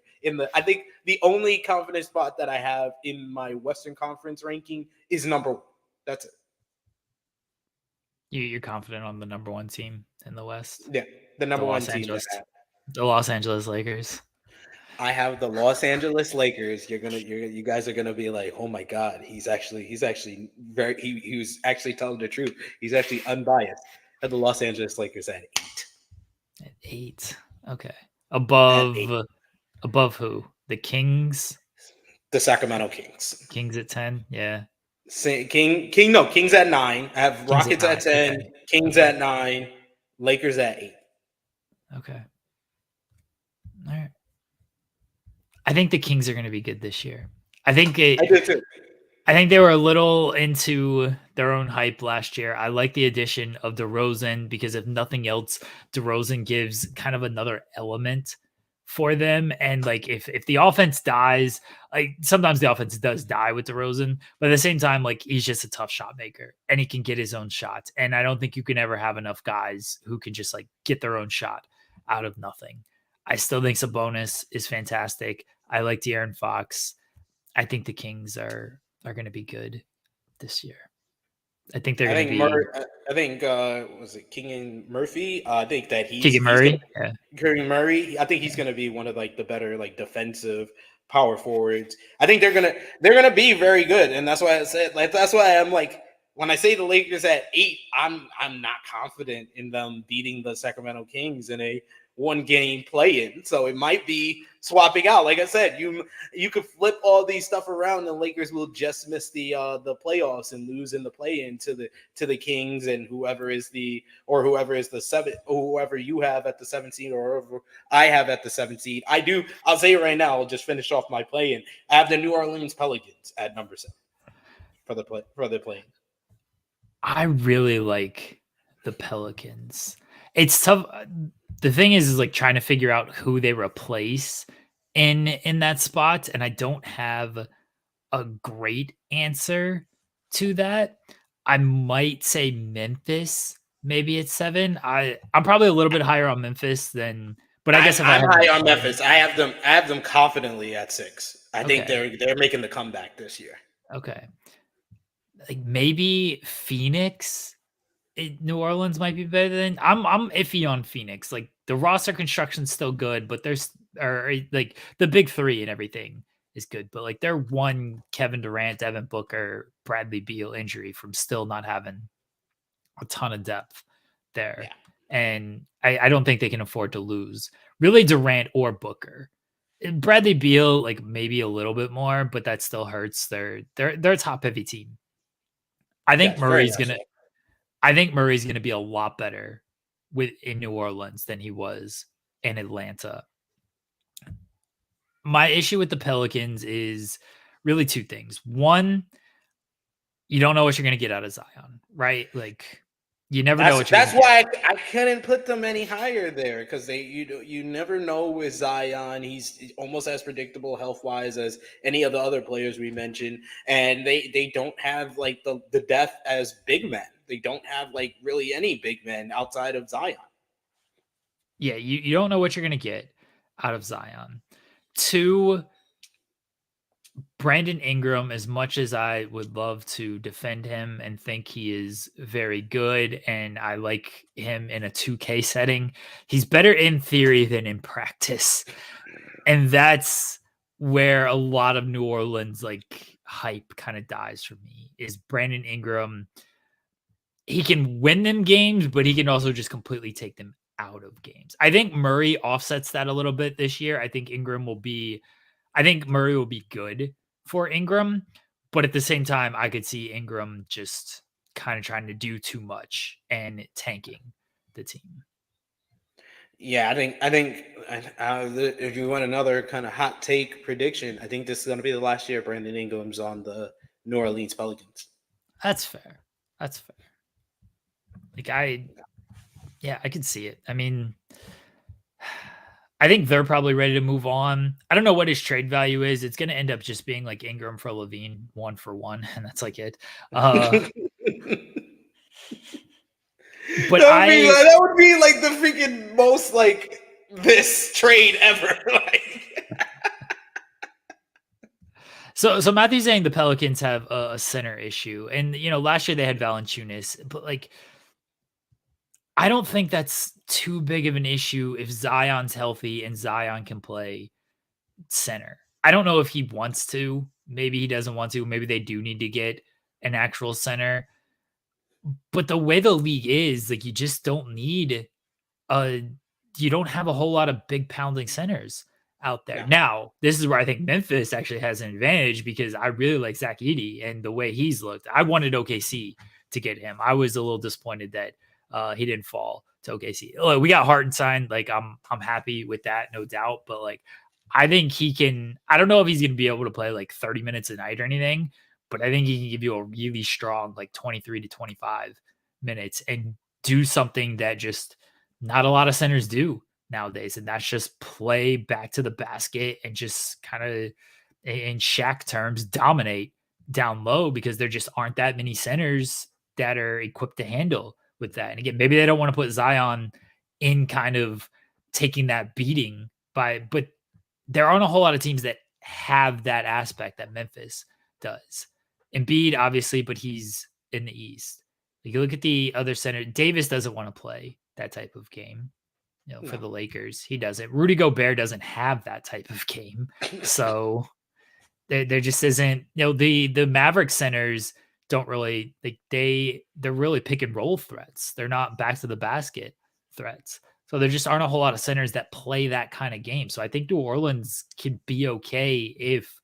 I think the only confidence spot that I have in my Western Conference ranking is #1. That's it. You're confident on the #1 team in the West? Yeah, the #1 team that I have. The Los Angeles Lakers. I have the Los Angeles Lakers. You guys are gonna be like, oh my god, he's actually he was actually telling the truth. He's actually unbiased. I have the Los Angeles Lakers at 8. At 8. Okay. At 8. Above who? The Kings? The Sacramento Kings. Kings at 10? Yeah. Kings at 9. I have Rockets at 10, okay. Kings at 9, Lakers at 8. Okay. All right. I think the Kings are going to be good this year. I do too. I think they were a little into their own hype last year. I like the addition of DeRozan because if nothing else, DeRozan gives kind of another element for them. And like if the offense dies, like sometimes the offense does die with DeRozan, but at the same time, like he's just a tough shot maker and he can get his own shots. And I don't think you can ever have enough guys who can just like get their own shot out of nothing. I still think Sabonis is fantastic. I like De'Aaron Fox. I think the Kings are going to be good this year. I think they're going to be. I think was it King and Murphy? I think that Keegan Murray. Keegan Murray. I think he's going to be one of like the better like defensive power forwards. I think they're gonna be very good, and that's why I said that's why I'm like when I say the Lakers at 8, I'm not confident in them beating the Sacramento Kings in a 1-game play-in. So it might be swapping out. Like I said, you could flip all these stuff around, and Lakers will just miss the playoffs and lose in the play-in to the Kings and whoever is the 7th, or whoever you have at the 7th seed, or whoever I have at the 7th seed. I'll say it right now. I'll just finish off my play-in. I have the New Orleans Pelicans at #7 for the play-in. I really like the Pelicans. It's tough. The thing is like trying to figure out who they replace in that spot, and I don't have a great answer to that. I might say Memphis, maybe at 7. I'm probably a little bit higher on Memphis than, but I guess if I'm high on Memphis. I have them confidently at 6. I think they're making the comeback this year. Okay. Like maybe Phoenix, New Orleans might be better than. I'm iffy on Phoenix. Like the roster construction's still good, but like the big 3 and everything is good. But like they're one Kevin Durant, Devin Booker, Bradley Beal injury from still not having a ton of depth there. Yeah. And I don't think they can afford to lose really Durant or Booker. Bradley Beal, like maybe a little bit more, but that still hurts. They're a top heavy team. I think Murray's gonna be a lot better in New Orleans than he was in Atlanta. My issue with the Pelicans is really 2 things. One, you don't know what you're gonna get out of Zion, right? Like You never know what you're That's going to why get. I couldn't put them any higher there because you never know with Zion. He's almost as predictable health wise as any of the other players we mentioned, and they don't have like the depth as big men. They don't have like really any big men outside of Zion. Yeah, you don't know what you're going to get out of Zion. 2, Brandon Ingram, as much as I would love to defend him and think he is very good, and I like him in a 2K setting, he's better in theory than in practice. And that's where a lot of New Orleans like hype kind of dies for me. Is Brandon Ingram, he can win them games, but he can also just completely take them out of games. I think Murray offsets that a little bit this year. I think Murray will be good for Ingram, but at the same time, I could see Ingram just kind of trying to do too much and tanking the team. Yeah, I think if you want another kind of hot take prediction, I think this is going to be the last year Brandon Ingram's on the New Orleans Pelicans. That's fair. That's fair. Like I could see it. I mean, I think they're probably ready to move on. I don't know what his trade value is. It's going to end up just being like Ingram for Levine, 1-for-1, and that's like it. But that would be like the freaking most like this trade ever. So Matthew's saying the Pelicans have a center issue, and last year they had Valanciunas, but like I don't think that's too big of an issue if Zion's healthy and Zion can play center. I don't know if he wants to. Maybe he doesn't want to. Maybe they do need to get an actual center. But the way the league is, like, you just don't need you don't have a whole lot of big pounding centers out there. No. Now, this is where I think Memphis actually has an advantage because I really like Zach Edey and the way he's looked. I wanted OKC to get him. I was a little disappointed that he didn't fall to OKC. Look, we got Hartenstein. Like, I'm happy with that, no doubt. But like, I think he can. I don't know if he's going to be able to play like 30 minutes a night or anything, but I think he can give you a really strong like 23 to 25 minutes and do something that just not a lot of centers do nowadays. And that's just play back to the basket and just kind of, in Shaq terms, dominate down low because there just aren't that many centers that are equipped to handle with that. And again, maybe they don't want to put Zion in kind of taking that beating but there aren't a whole lot of teams that have that aspect that Memphis does. Embiid, obviously, but he's in the East. You look at the other center. Davis doesn't want to play that type of game, for the Lakers. He doesn't. Rudy Gobert doesn't have that type of game. So there just isn't, the Maverick centers don't really, like, they're really pick and roll threats. They're not back to the basket threats. So there just aren't a whole lot of centers that play that kind of game. So I think New Orleans could be okay if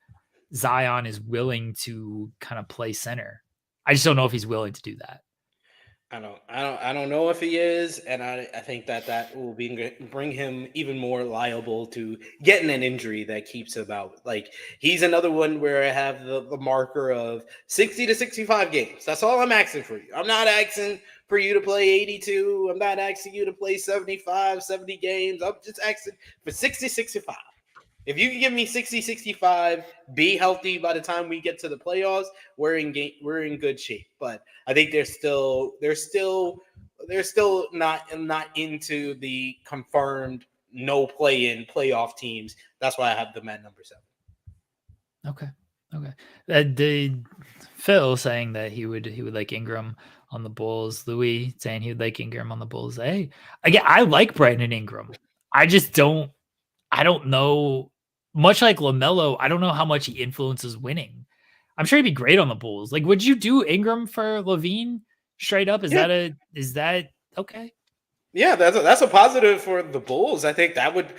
Zion is willing to kind of play center. I just don't know if he's willing to do that. I don't know if he is, and I think that will bring him even more liable to getting an injury that keeps him out. Like, he's another one where I have the marker of 60 to 65 games. That's all I'm asking for you. I'm not asking for you to play 82. I'm not asking you to play 75, 70 games. I'm just asking for 60, 65. If you can give me 60, 65, be healthy by the time we get to the playoffs, we're in good shape. But I think they're still not into the confirmed no play-in playoff teams. That's why I have them at number 7. Okay. The Phil saying that he would like Ingram on the Bulls. Louis saying he would like Ingram on the Bulls. Hey, again, I like Brandon Ingram. I don't know, much like LaMelo, I don't know how much he influences winning. I'm sure he'd be great on the Bulls. Like, would you do Ingram for Levine straight up? Is that okay? Yeah, that's a positive for the Bulls. I think that would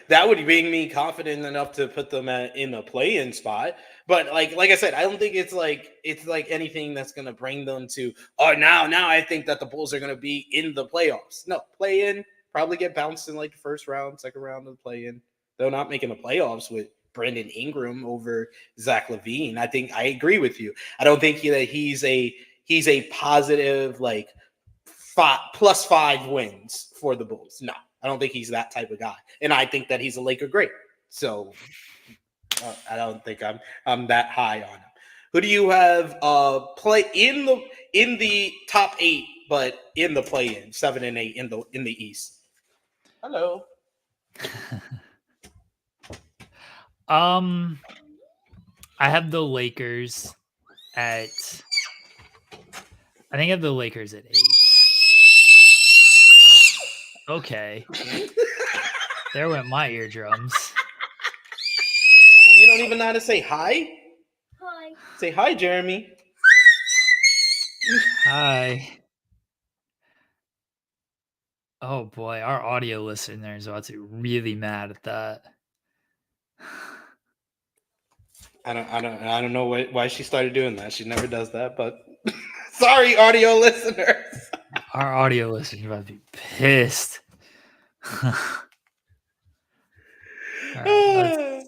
make me confident enough to put them in a play-in spot. But like I said, I don't think it's like anything that's going to bring them to, now I think that the Bulls are going to be in the playoffs. No, play-in, probably get bounced in like the first round, second round of the play-in. They're not making the playoffs with Brandon Ingram over Zach LaVine. I agree with you. I don't think that he's a positive like +5 wins for the Bulls. No, I don't think he's that type of guy, and I think that he's a Laker great. So I don't think I'm that high on him. Who do you have play in the top 8, but in the play-in 7 and 8 in the East? Hello. I have the Lakers at. I think I have the Lakers at 8. Okay. There went my eardrums. You don't even know how to say hi? Hi. Say hi, Jeremy. Hi. Oh boy, our audio listener is about to be really mad at that. I don't know why she started doing that. She never does that, but sorry, audio listeners. Our audio listeners are about to be pissed. All right,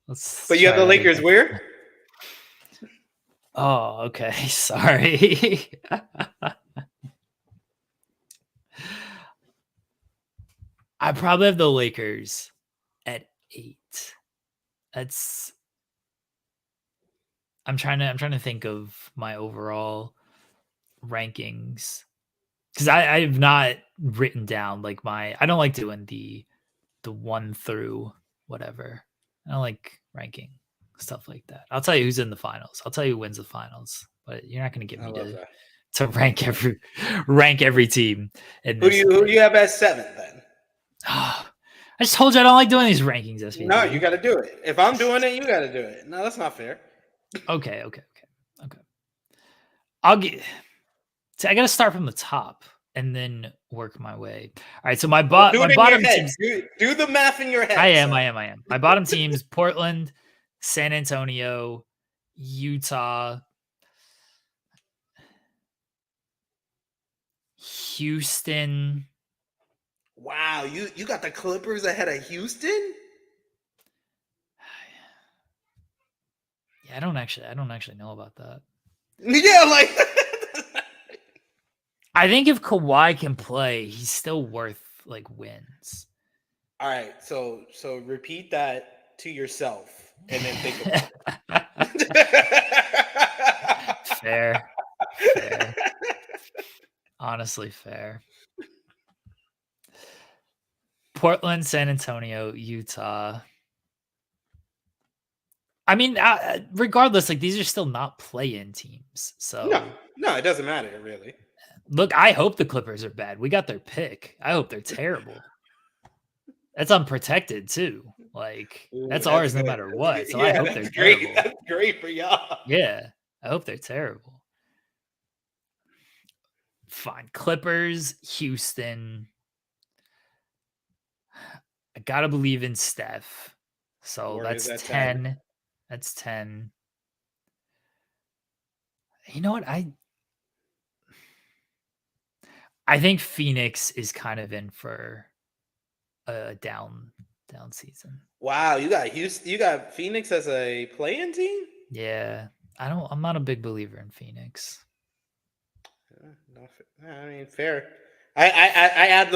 let's but you have the Lakers again. where? Oh, okay. Sorry. I probably have the Lakers at 8. I'm trying to think of my overall rankings because I've not written down like I don't like doing the 1 through whatever. I don't like ranking stuff like that. I'll tell you who's in the finals. I'll tell you who wins the finals, but you're not going to get me to rank every team. Who do you have as 7 then? I just told you I don't like doing these rankings. SP3. No, you got to do it. If I'm doing it, you got to do it. No, that's not fair. Okay. I'll get. So I got to start from the top and then work my way. All right. So my bottom teams. Do the math in your head. I am. My bottom teams: Portland, San Antonio, Utah, Houston. Wow, you got the Clippers ahead of Houston? Yeah, I don't actually know about that. Yeah, like I think if Kawhi can play, he's still worth like wins. All right, so repeat that to yourself and then think about it. Fair. Honestly, fair. Portland, San Antonio, Utah. I mean, regardless, like these are still not play-in teams. So no, it doesn't matter really. Look, I hope the Clippers are bad. We got their pick. I hope they're terrible. That's unprotected too. Like that's ours no matter what. So I hope they're terrible. That's great for y'all. Yeah, I hope they're terrible. Fine, Clippers, Houston. I gotta believe in Steph. So that's 10. That's 10. You know what? I think Phoenix is kind of in for a down season. Wow, you got Phoenix as a play-in team? Yeah. I'm not a big believer in Phoenix. I mean, fair. I have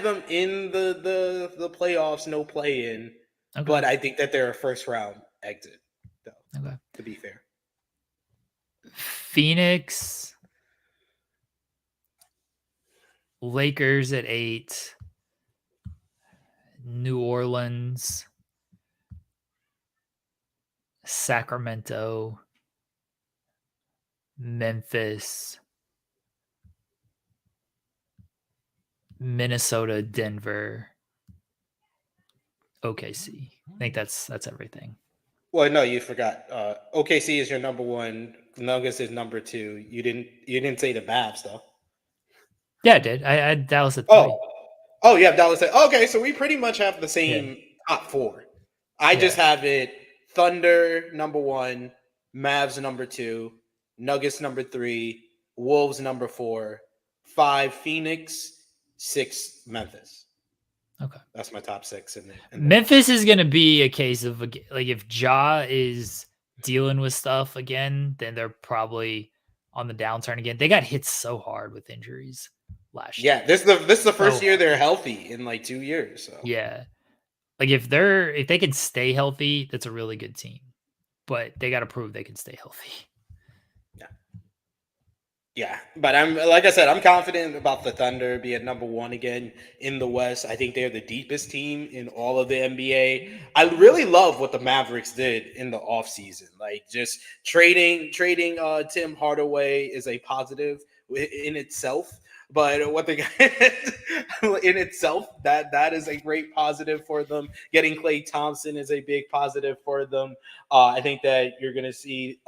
them in the playoffs, no play-in. Okay. But I think that they're a first round exit, though. Okay. To be fair. Phoenix, Lakers at 8, New Orleans, Sacramento, Memphis, Minnesota, Denver, OKC. I think that's everything. Well, no, you forgot. OKC is your number 1. Nuggets is number 2. You didn't say the Mavs though. Yeah, I did. I had Dallas at 3. Oh, yeah, Dallas at. Okay, so we pretty much have the same top 4. I just have it Thunder number 1, Mavs number 2, Nuggets number 3, Wolves number 4, 5 Phoenix, 6 Memphis. Okay, that's my top 6. Memphis is going to be a case of like if Ja is dealing with stuff again, then they're probably on the downturn again. They got hit so hard with injuries last Yeah, year. this is the first So year they're healthy in like 2 years. So yeah, like if they can stay healthy, that's a really good team. But they got to prove they can stay healthy. yeah, but like I said, I'm confident about the Thunder being number one again in the West. I think they're the deepest team in all of the NBA. I really love what the Mavericks did in the offseason. Like just trading Tim Hardaway is a positive in itself. But what they got in itself, that is a great positive for them. Getting Klay Thompson is a big positive for them. I think that you're gonna see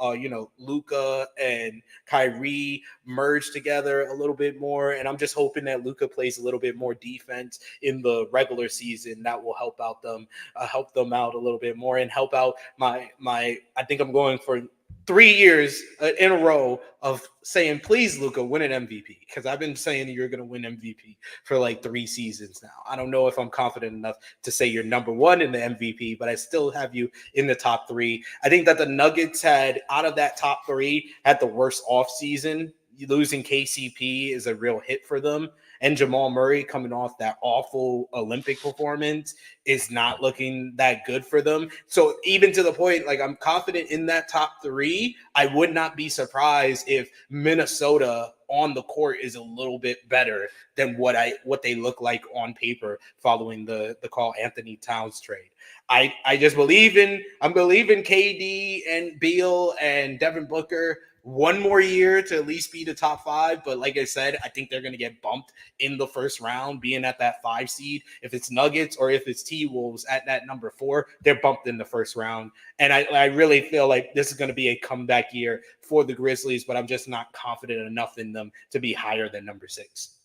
Luka and Kyrie merge together a little bit more. And I'm just hoping that Luka plays a little bit more defense in the regular season. That will help them out a little bit more, and help out my. I think I'm going for 3 years in a row of saying, please, Luka, win an MVP. Because I've been saying you're going to win MVP for like 3 seasons now. I don't know if I'm confident enough to say you're number one in the MVP, but I still have you in the top 3. I think that the Nuggets had, out of that top 3, had the worst offseason. Losing KCP is a real hit for them. And Jamal Murray, coming off that awful Olympic performance, is not looking that good for them. So even to the point, like, I'm confident in that top 3. I would not be surprised if Minnesota on the court is a little bit better than what they look like on paper following the Karl Anthony Towns trade. I just believe in KD and Beal and Devin Booker one more year to at least be the top 5. But like I said, I think they're going to get bumped in the first round, being at that 5 seed. If it's Nuggets or if it's T-Wolves at that number 4, they're bumped in the first round. And I really feel like this is going to be a comeback year for the Grizzlies, but I'm just not confident enough in them to be higher than number 6.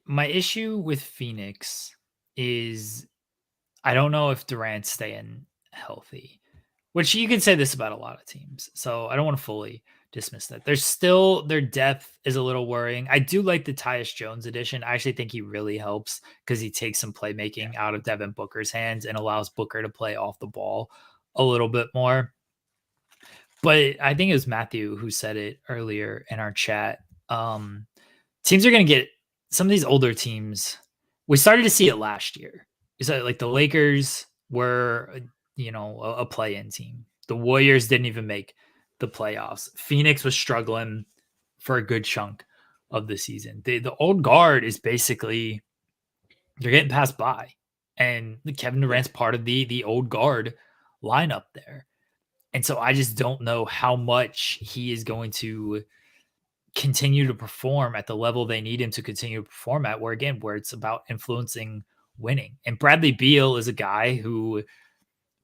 My issue with Phoenix is I don't know if Durant's staying healthy, which you can say this about a lot of teams. So I don't want to fully dismiss that. There's still their depth is a little worrying. I do like the Tyus Jones addition. I actually think he really helps because he takes some playmaking out of Devin Booker's hands and allows Booker to play off the ball a little bit more. But I think it was Matthew who said it earlier in our chat. Teams are going to get some of these older teams. We started to see it last year. So like the Lakers were, a play-in team. The Warriors didn't even make the playoffs. Phoenix was struggling for a good chunk of the season. The old guard is basically they're getting passed by, and Kevin Durant's part of the old guard lineup there. And so I just don't know how much he is going to continue to perform at the level they need him to continue to perform at, where it's about influencing winning. And Bradley Beal is a guy who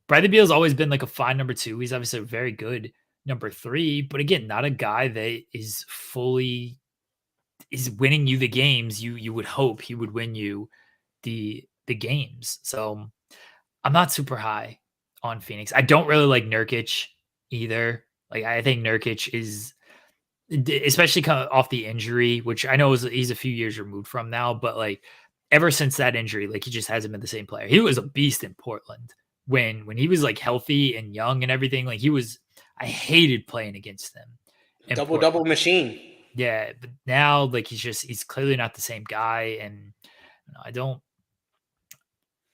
Bradley Beal's always been like a fine number 2. He's obviously a very good number 3, but again, not a guy that is winning you the games you would hope he would win you the games. So I'm not super high on Phoenix. I don't really like Nurkic either. Like I think Nurkic is, especially kind of off the injury, which I know he's a few years removed from now, but like ever since that injury, like he just hasn't been the same player. He was a beast in Portland when he was like healthy and young and everything. Like I hated playing against him. Double machine. Yeah, but now like he's clearly not the same guy, and I don't.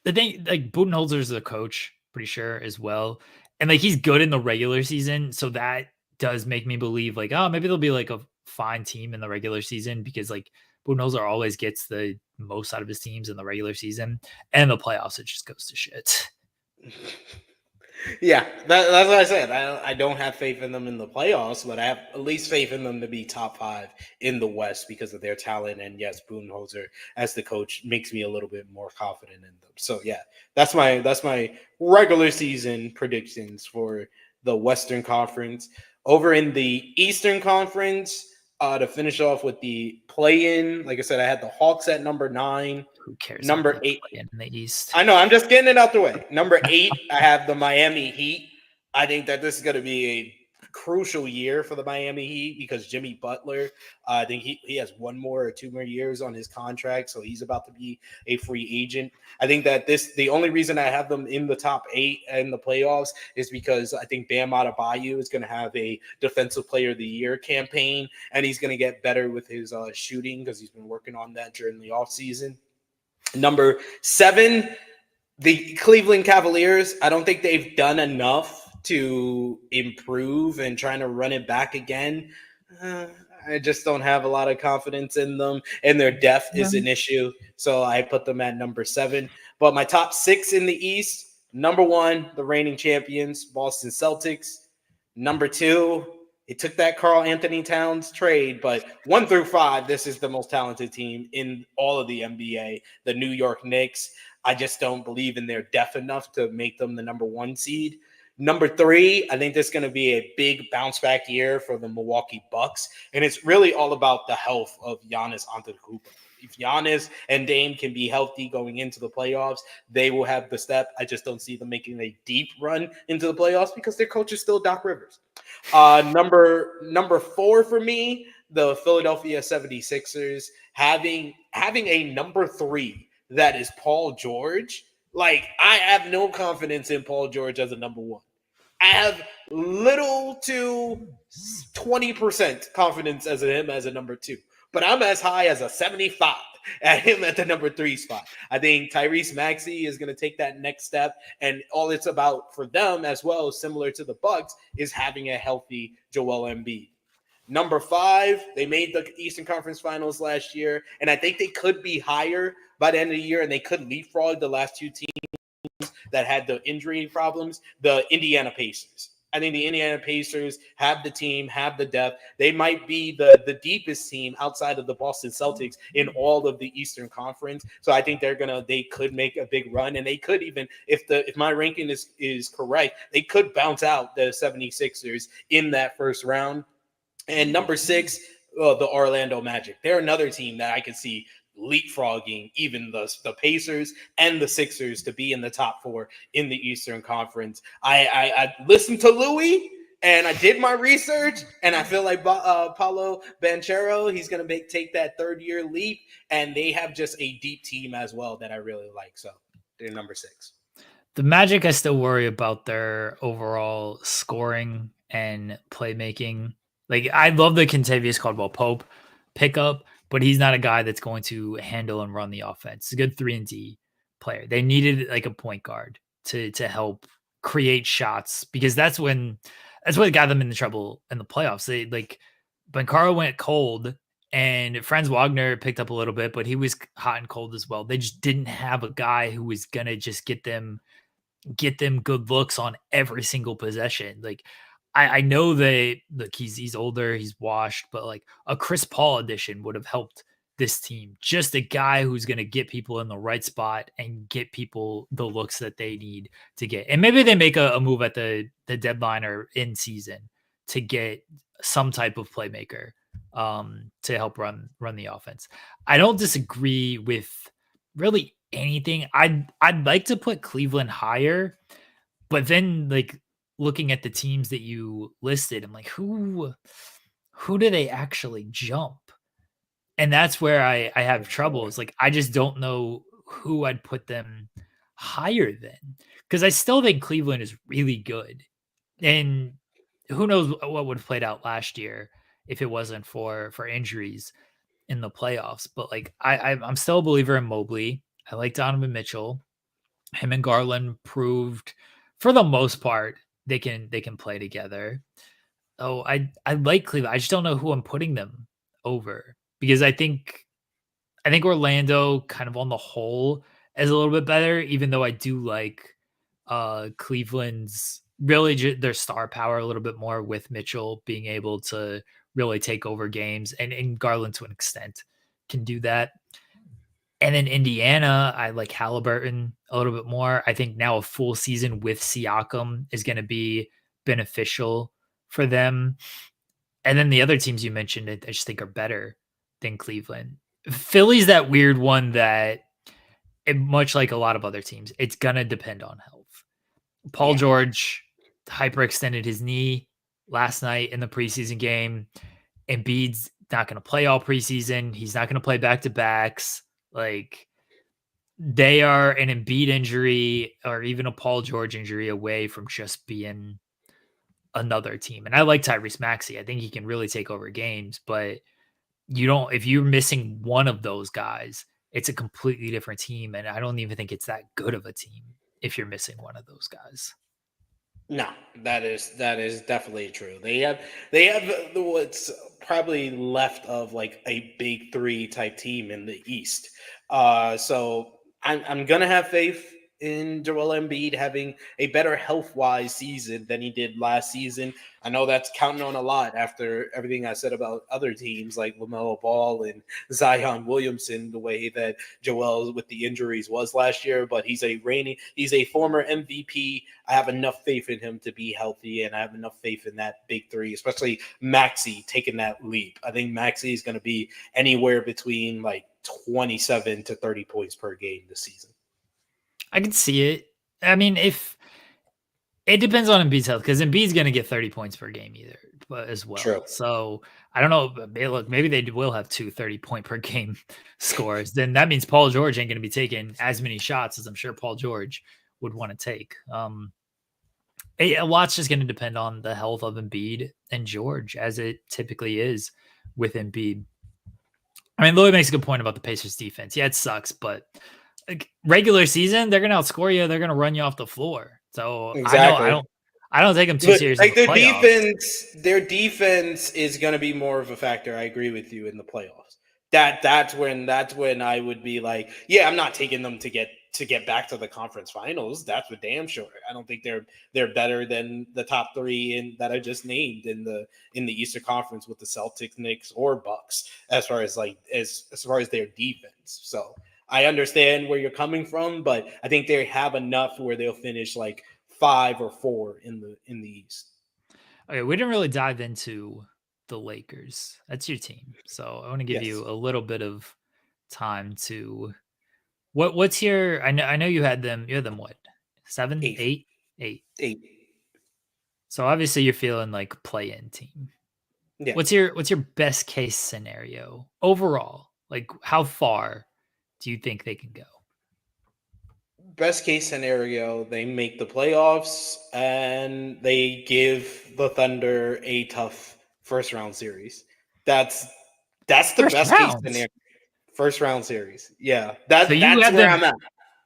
The thing, like Budenholzer's the coach, pretty sure as well, and like he's good in the regular season, so that does make me believe like, oh, maybe they'll be like a fine team in the regular season, because like Budenholzer always gets the most out of his teams in the regular season, and the playoffs it just goes to shit. Yeah, that's what I said. I don't have faith in them in the playoffs, but I have at least faith in them to be top 5 in the West because of their talent. And yes, Budenholzer as the coach makes me a little bit more confident in them. So yeah, that's my regular season predictions for the Western Conference. Over in the Eastern Conference, to finish off with the play-in, like I said, I had the Hawks at number 9. Who cares? Number 8 in the East. I know. I'm just getting it out the way. Number 8, I have the Miami Heat. I think that this is going to be a crucial year for the Miami Heat because Jimmy Butler, I think he has 1 more or 2 more years on his contract, so he's about to be a free agent. I think that the only reason I have them in the top 8 in the playoffs is because I think Bam Adebayo is going to have a Defensive Player of the Year campaign, and he's going to get better with his shooting because he's been working on that during the offseason. Number 7, the Cleveland Cavaliers. I don't think they've done enough to improve and trying to run it back again. I just don't have a lot of confidence in them, and their depth is an issue. So I put them at number 7. But my top 6 in the East: number 1, the reigning champions, Boston Celtics. Number 2, it took that Karl Anthony Towns trade, but 1 through 5, this is the most talented team in all of the NBA, the New York Knicks. I just don't believe in their depth enough to make them the number 1 seed. Number 3, I think this is going to be a big bounce back year for the Milwaukee Bucks, and it's really all about the health of Giannis Antetokounmpo. If Giannis and Dame can be healthy going into the playoffs, they will have the step. I just don't see them making a deep run into the playoffs because their coach is still Doc Rivers. Number 4 for me, the Philadelphia 76ers having a number 3 that is Paul George. Like, I have no confidence in Paul George as a number 1. I have little to 20% confidence as him as a number 2. But I'm as high as a 75 at him at the number 3 spot. I think Tyrese Maxey is going to take that next step, and all it's about for them as well, similar to the Bucks, is having a healthy Joel Embiid. Number 5, they made the Eastern Conference Finals last year, and I think they could be higher by the end of the year, and they could leapfrog the last 2 teams that had the injury problems, the Indiana Pacers. I think the Indiana Pacers have the team, have the depth. They might be the deepest team outside of the Boston Celtics in all of the Eastern Conference. So I think they could make a big run, and they could even, if my ranking is correct, they could bounce out the 76ers in that first round. And number 6, the Orlando Magic. They're another team that I could see leapfrogging even the Pacers and the Sixers to be in the top 4 in the Eastern Conference. I listened to Louis and I did my research, and I feel like Paolo Banchero, he's going to take that 3rd-year leap, and they have just a deep team as well that I really like. So they're number 6. The Magic, I still worry about their overall scoring and playmaking. Like, I love the Kentavious Caldwell-Pope pickup, but he's not a guy that's going to handle and run the offense. He's a good 3-and-D player. They needed like a point guard to help create shots, because that's what got them into trouble in the playoffs. They like Bankara went cold, and Franz Wagner picked up a little bit, but he was hot and cold as well. They just didn't have a guy who was gonna just get them good looks on every single possession. Like, I know he's older, he's washed, but like a Chris Paul addition would have helped this team. Just a guy who's going to get people in the right spot and get people the looks that they need to get. And maybe they make a move at the deadline or in season to get some type of playmaker to help run the offense. I don't disagree with really anything. I'd like to put Cleveland higher, but then like looking at the teams that you listed, I'm like, who do they actually jump? And that's where I have trouble. It's like, I just don't know who I'd put them higher than, because I still think Cleveland is really good. And who knows what would have played out last year if it wasn't for injuries in the playoffs. But like, I'm still a believer in Mobley. I like Donovan Mitchell. Him and Garland proved, for the most part, they can play together. Oh, I like Cleveland. I just don't know who I'm putting them over, because I think Orlando kind of on the whole is a little bit better, even though I do like Cleveland's really their star power a little bit more, with Mitchell being able to really take over games, and Garland to an extent can do that. And then Indiana, I like Halliburton a little bit more. I think now a full season with Siakam is going to be beneficial for them. And then the other teams you mentioned, I just think are better than Cleveland. Philly's that weird one that, much like a lot of other teams, it's going to depend on health. Paul George hyperextended his knee. last night in the preseason game. Embiid's not going to play all preseason. He's not going to play back-to-backs. Like, they are an Embiid injury or even a Paul George injury away from just being another team. And I like Tyrese Maxey. I think he can really take over games, but if you're missing one of those guys, it's a completely different team. And I don't even think it's that good of a team if you're missing one of those guys. No, that is definitely true. They have what's probably left of like a big three type team in the East. So I'm gonna have faith in Joel Embiid having a better health wise season than he did last season. I know that's counting on a lot after everything I said about other teams like LaMelo Ball and Zion Williamson, the way that Joel with the injuries was last year. But he's a former MVP. I have enough faith in him to be healthy, and I have enough faith in that big three, especially Maxey taking that leap. I think Maxey is going to be anywhere between like 27 to 30 points per game this season. I can see it. I mean, if it depends on Embiid's health, because Embiid's going to get 30 points per game but as well. True. So I don't know. Look, maybe they will have 2 30-point per game scores. Then that means Paul George ain't going to be taking as many shots as I'm sure Paul George would want to take. A lot's just going to depend on the health of Embiid and George, as it typically is with Embiid. I mean, Lloyd makes a good point about the Pacers defense. Yeah, it sucks, but like, regular season, they're going to outscore you. They're going to run you off the floor. So exactly. I don't take them too seriously. Like their defense is going to be more of a factor. I agree with you in the playoffs. That's when I would be like, yeah, I'm not taking them to get back to the conference finals. That's for damn sure. I don't think they're better than the top three that I just named in the Eastern Conference with the Celtics, Knicks, or Bucks as far as their defense. So I understand where you're coming from, but I think they have enough where they'll finish like 5 or 4 in the East. Okay, we didn't really dive into the Lakers. That's your team, so I want to give you a little bit of time to. What's your? I know you had them. You had them what? 7, 8, 8. So obviously you're feeling like play-in team. Yeah. What's your best case scenario overall? Like, how far do you think they can go? Best case scenario, they make the playoffs and they give the Thunder a tough first round series. That's the best case scenario. First round series. Yeah. That's where I'm at.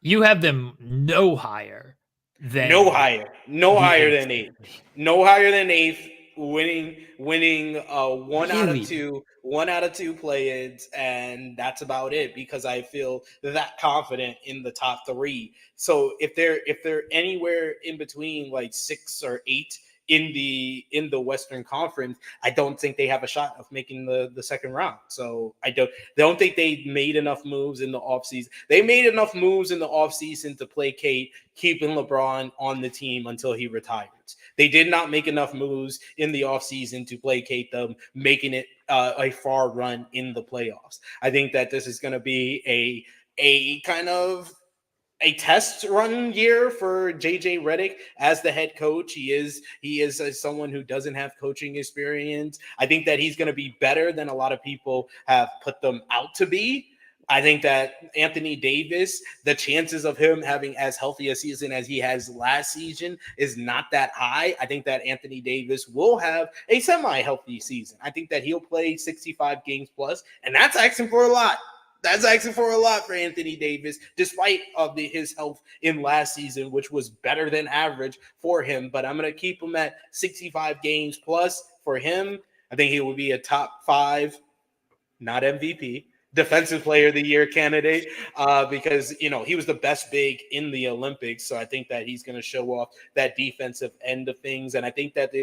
You have them no higher than no higher than 8th. No higher than 8th. Winning one out of two play-ins, and that's about it, because I feel that confident in the top 3. So if they're anywhere in between like 6 or 8 in the Western Conference, I don't think they have a shot of making the second round. So I don't think they made enough moves in the offseason. They made enough moves in the offseason to placate keeping LeBron on the team until he retires. They did not make enough moves in the offseason to placate them, making it a far run in the playoffs. I think that this is going to be a kind of a test run year for JJ Redick as the head coach. He is someone who doesn't have coaching experience. I think that he's going to be better than a lot of people have put them out to be. I think that Anthony Davis, the chances of him having as healthy a season as he has last season is not that high. I think that Anthony Davis will have a semi-healthy season. I think that he'll play 65 games plus, and that's asking for a lot. That's asking for a lot for Anthony Davis, despite his health in last season, which was better than average for him. But I'm going to keep him at 65 games plus for him. I think he will be a top 5, not MVP, defensive player of the year candidate, because he was the best big in the Olympics. So I think that he's going to show off that defensive end of things, and I think that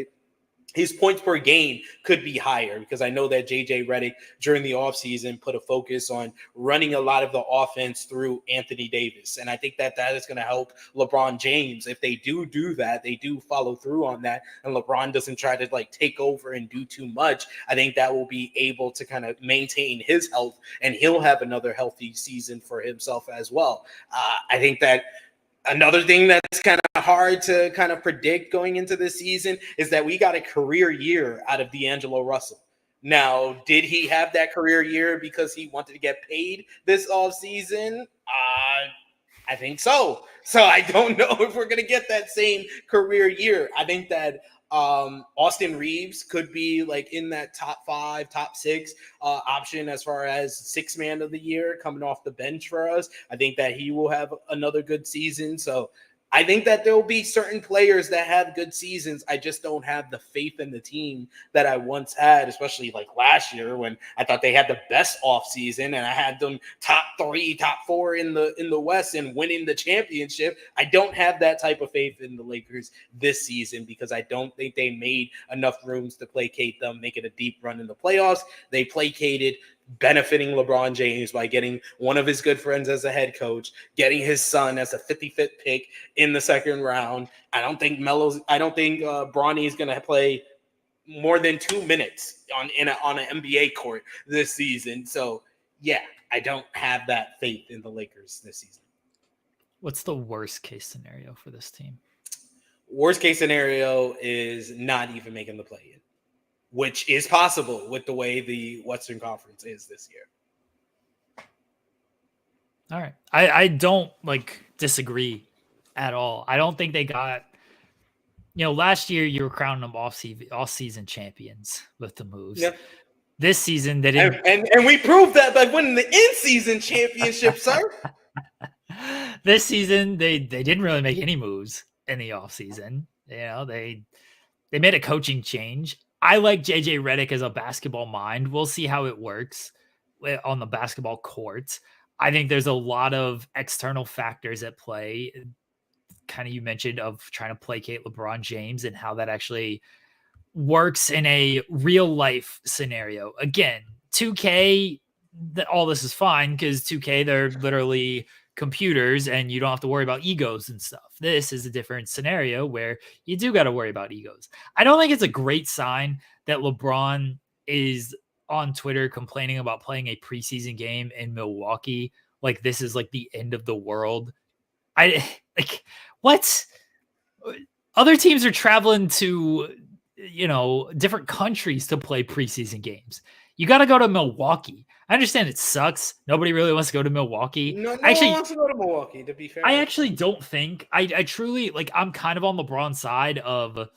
his points per game could be higher, because I know that JJ Redick during the offseason put a focus on running a lot of the offense through Anthony Davis. And I think that is going to help LeBron James. If they do that, they do follow through on that, and LeBron doesn't try to like take over and do too much, I think that will be able to kind of maintain his health, and he'll have another healthy season for himself as well. I think that another thing that's kind of hard to kind of predict going into this season is that we got a career year out of D'Angelo Russell. Now, did he have that career year because he wanted to get paid this offseason? I think so. So I don't know if we're going to get that same career year. I think that Austin Reeves could be like in that top 5, top 6 option as far as 6th man of the year coming off the bench for us. I think that he will have another good season. So I think that there will be certain players that have good seasons. I just don't have the faith in the team that I once had, especially like last year when I thought they had the best offseason and I had them top 3, top 4 in the West and winning the championship. I don't have that type of faith in the Lakers this season because I don't think they made enough rooms to placate them, make it a deep run in the playoffs. They placated benefiting LeBron James by getting one of his good friends as a head coach, getting his son as a 55th pick in the 2nd round. I don't think Bronny is going to play more than 2 minutes on an NBA court this season. So yeah, I don't have that faith in the Lakers this season. What's the worst case scenario for this team? Worst case scenario is not even making the play-in, which is possible with the way the Western Conference is this year. All right. I don't disagree at all. I don't think they got, last year you were crowning them off-season champions with the moves. Yep. This season they didn't. And we proved that by winning the in-season championship, sir. This season they didn't really make any moves in the offseason. They made a coaching change. I like JJ Redick as a basketball mind. We'll see how it works on the basketball court. I think there's a lot of external factors at play. Kind of you mentioned of trying to placate LeBron James and how that actually works in a real life scenario. Again, 2K, all this is fine because 2K, they're literally computers and you don't have to worry about egos and stuff. This is a different scenario where you do got to worry about egos. I don't think it's a great sign that LeBron is on Twitter complaining about playing a preseason game in Milwaukee. Like this is like the end of the world. What? Other teams are traveling to, different countries to play preseason games. You got to go to Milwaukee. I understand it sucks. Nobody really wants to go to Milwaukee. No one wants to go to Milwaukee, to be fair. I actually don't think I truly I'm kind of on LeBron's side of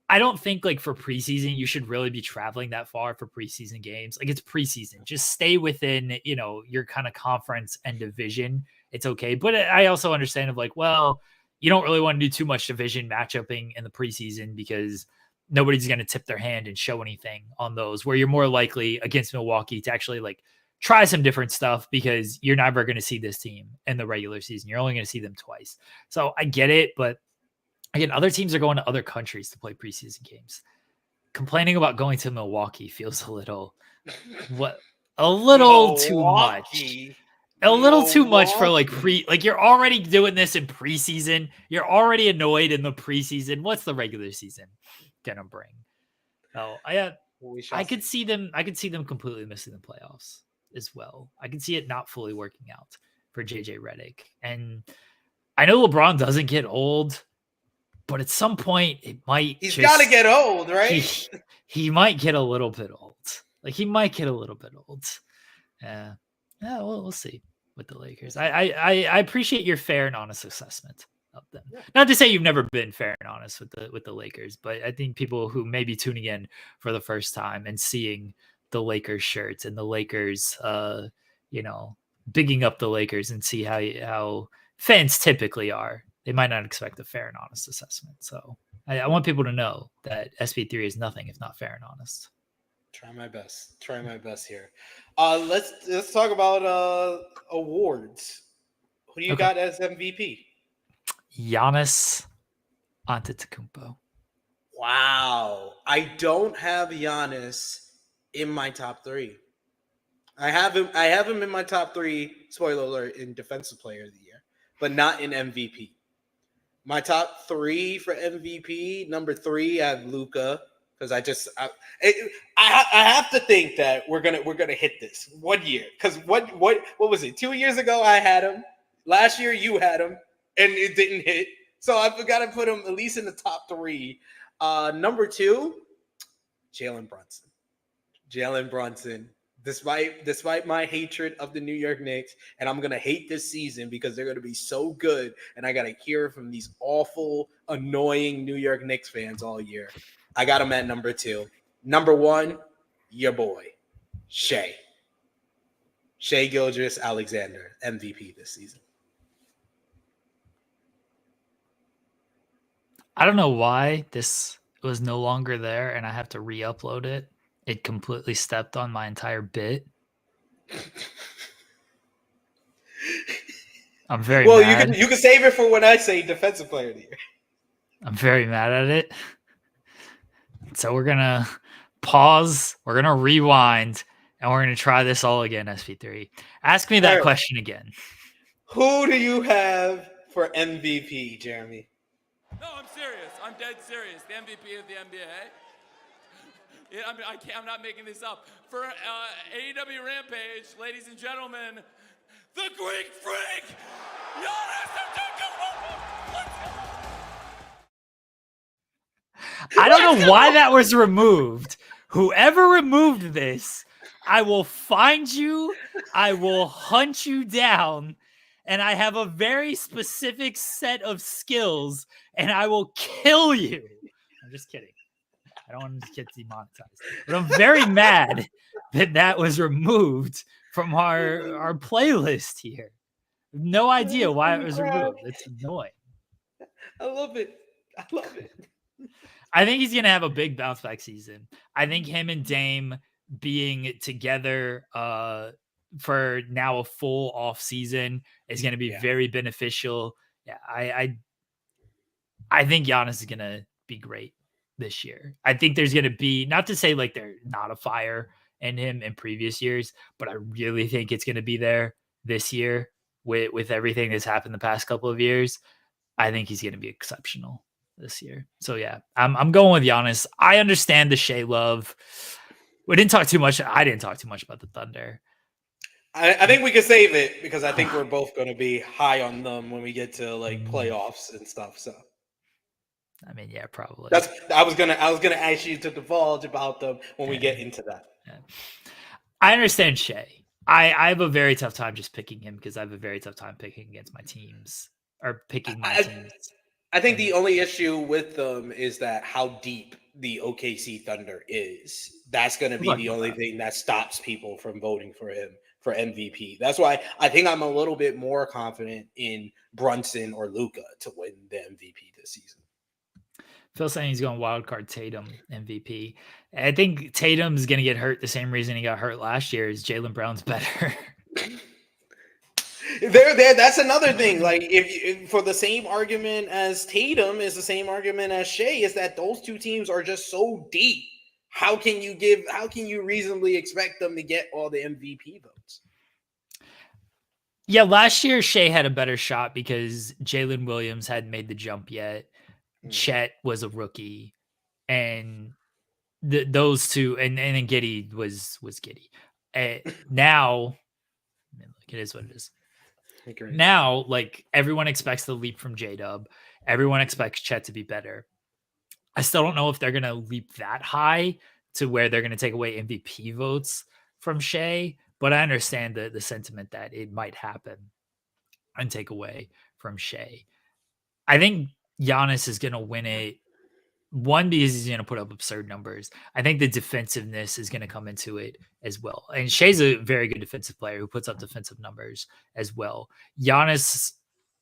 I don't think for preseason you should really be traveling that far for preseason games. It's preseason. Just stay within, your kind of conference and division. It's okay. But I also understand you don't really want to do too much division matchupping in the preseason because nobody's going to tip their hand and show anything on those where you're more likely against Milwaukee to actually try some different stuff because you're never going to see this team in the regular season. You're only going to see them twice. So I get it. But again, other teams are going to other countries to play preseason games. Complaining about going to Milwaukee feels a little too much. A little too much for you're already doing this in preseason. You're already annoyed in the preseason. What's the regular season gonna bring? Oh, I could see them completely missing the playoffs as well. I can see it not fully working out for JJ Redick. And I know LeBron doesn't get old, but at some point it might. He's got to get old, right? He might get a little bit old. He might get a little bit old. Yeah, we'll see with the Lakers. I appreciate your fair and honest assessment of them. Yeah. Not to say you've never been fair and honest with the Lakers, but I think people who may be tuning in for the first time and seeing the Lakers shirts and the Lakers, bigging up the Lakers and see how fans typically are, they might not expect a fair and honest assessment. So I want people to know that SP3 is nothing if not fair and honest. Try my best here. Let's talk about awards. Who do you got as MVP? Giannis Antetokounmpo. Wow. I don't have Giannis in my top 3. I have him in my top 3, spoiler alert, in Defensive Player of the Year, but not in MVP. My top 3 for MVP, number 3, I have Luka. Because I have to think that we're gonna hit this 1 year. Because what was it? 2 years ago I had him. Last year you had him, and it didn't hit. So I've got to put him at least in the top 3. Number 2, Jalen Brunson. Jalen Brunson. Despite my hatred of the New York Knicks, and I'm gonna hate this season because they're gonna be so good, and I gotta hear from these awful, annoying New York Knicks fans all year. I got him at number 2. Number 1, your boy, Shai Gilgeous-Alexander, MVP this season. I don't know why this was no longer there and I have to re-upload it. It completely stepped on my entire bit. I'm very mad. You can save it for when I say defensive player of the year. I'm very mad at it. So we're gonna pause, we're gonna rewind, and we're gonna try this all again, SP3. Ask me that question again. Who do you have for MVP, Jeremy? No, I'm serious. I'm dead serious. The MVP of the NBA. Yeah, I'm not making this up. For AEW Rampage, ladies and gentlemen, the Greek Freak, Giannis Antetokounmpo. I don't know why that was removed. Whoever removed this, I will find you, I will hunt you down, and I have a very specific set of skills, and I will kill you. I'm just kidding. I don't want to get demonetized. But I'm very mad that was removed from our playlist here. No idea why it was removed. It's annoying. I love it. I think he's going to have a big bounce back season. I think him and Dame being together for now a full off season is going to be very beneficial. Yeah, I think Giannis is going to be great this year. I think there's going to be, not to say like they're not a fire in him in previous years, but I really think it's going to be there this year with everything that's happened the past couple of years. I think he's going to be exceptional this year. So yeah, I'm going with Giannis. I understand the Shai love. We didn't talk too much. I didn't talk too much about the Thunder. I think we can save it because I think we're both going to be high on them when we get to like playoffs and stuff. So, I mean, yeah, probably. I was gonna ask you to divulge about them when we get into that. Yeah. I understand Shai. I have a very tough time just picking him because I have a very tough time picking against my teams or picking my teams. I think the only issue with them is that how deep the OKC Thunder is. That's going to be the only thing that stops people from voting for him for MVP. That's why I think I'm a little bit more confident in Brunson or Luka to win the MVP this season. Phil saying he's going wildcard Tatum MVP. I think Tatum's going to get hurt the same reason he got hurt last year is Jaylen Brown's better. There. That's another thing. Like, if for the same argument as Tatum is the same argument as Shai, is that those two teams are just so deep. How can you reasonably expect them to get all the MVP votes? Yeah, last year Shai had a better shot because Jalen Williams hadn't made the jump yet. Chet was a rookie, and those two, and then Giddey was Giddey. Now, I mean, look, it is what it is. Now, like everyone expects the leap from J-Dub. Everyone expects Chet to be better. I still don't know if they're going to leap that high to where they're going to take away MVP votes from Shai, but I understand the sentiment that it might happen and take away from Shai. I think Giannis is going to win it. One, because he's going to put up absurd numbers. I think the defensive-ness is going to come into it as well. And Shai's a very good defensive player who puts up defensive numbers as well. Giannis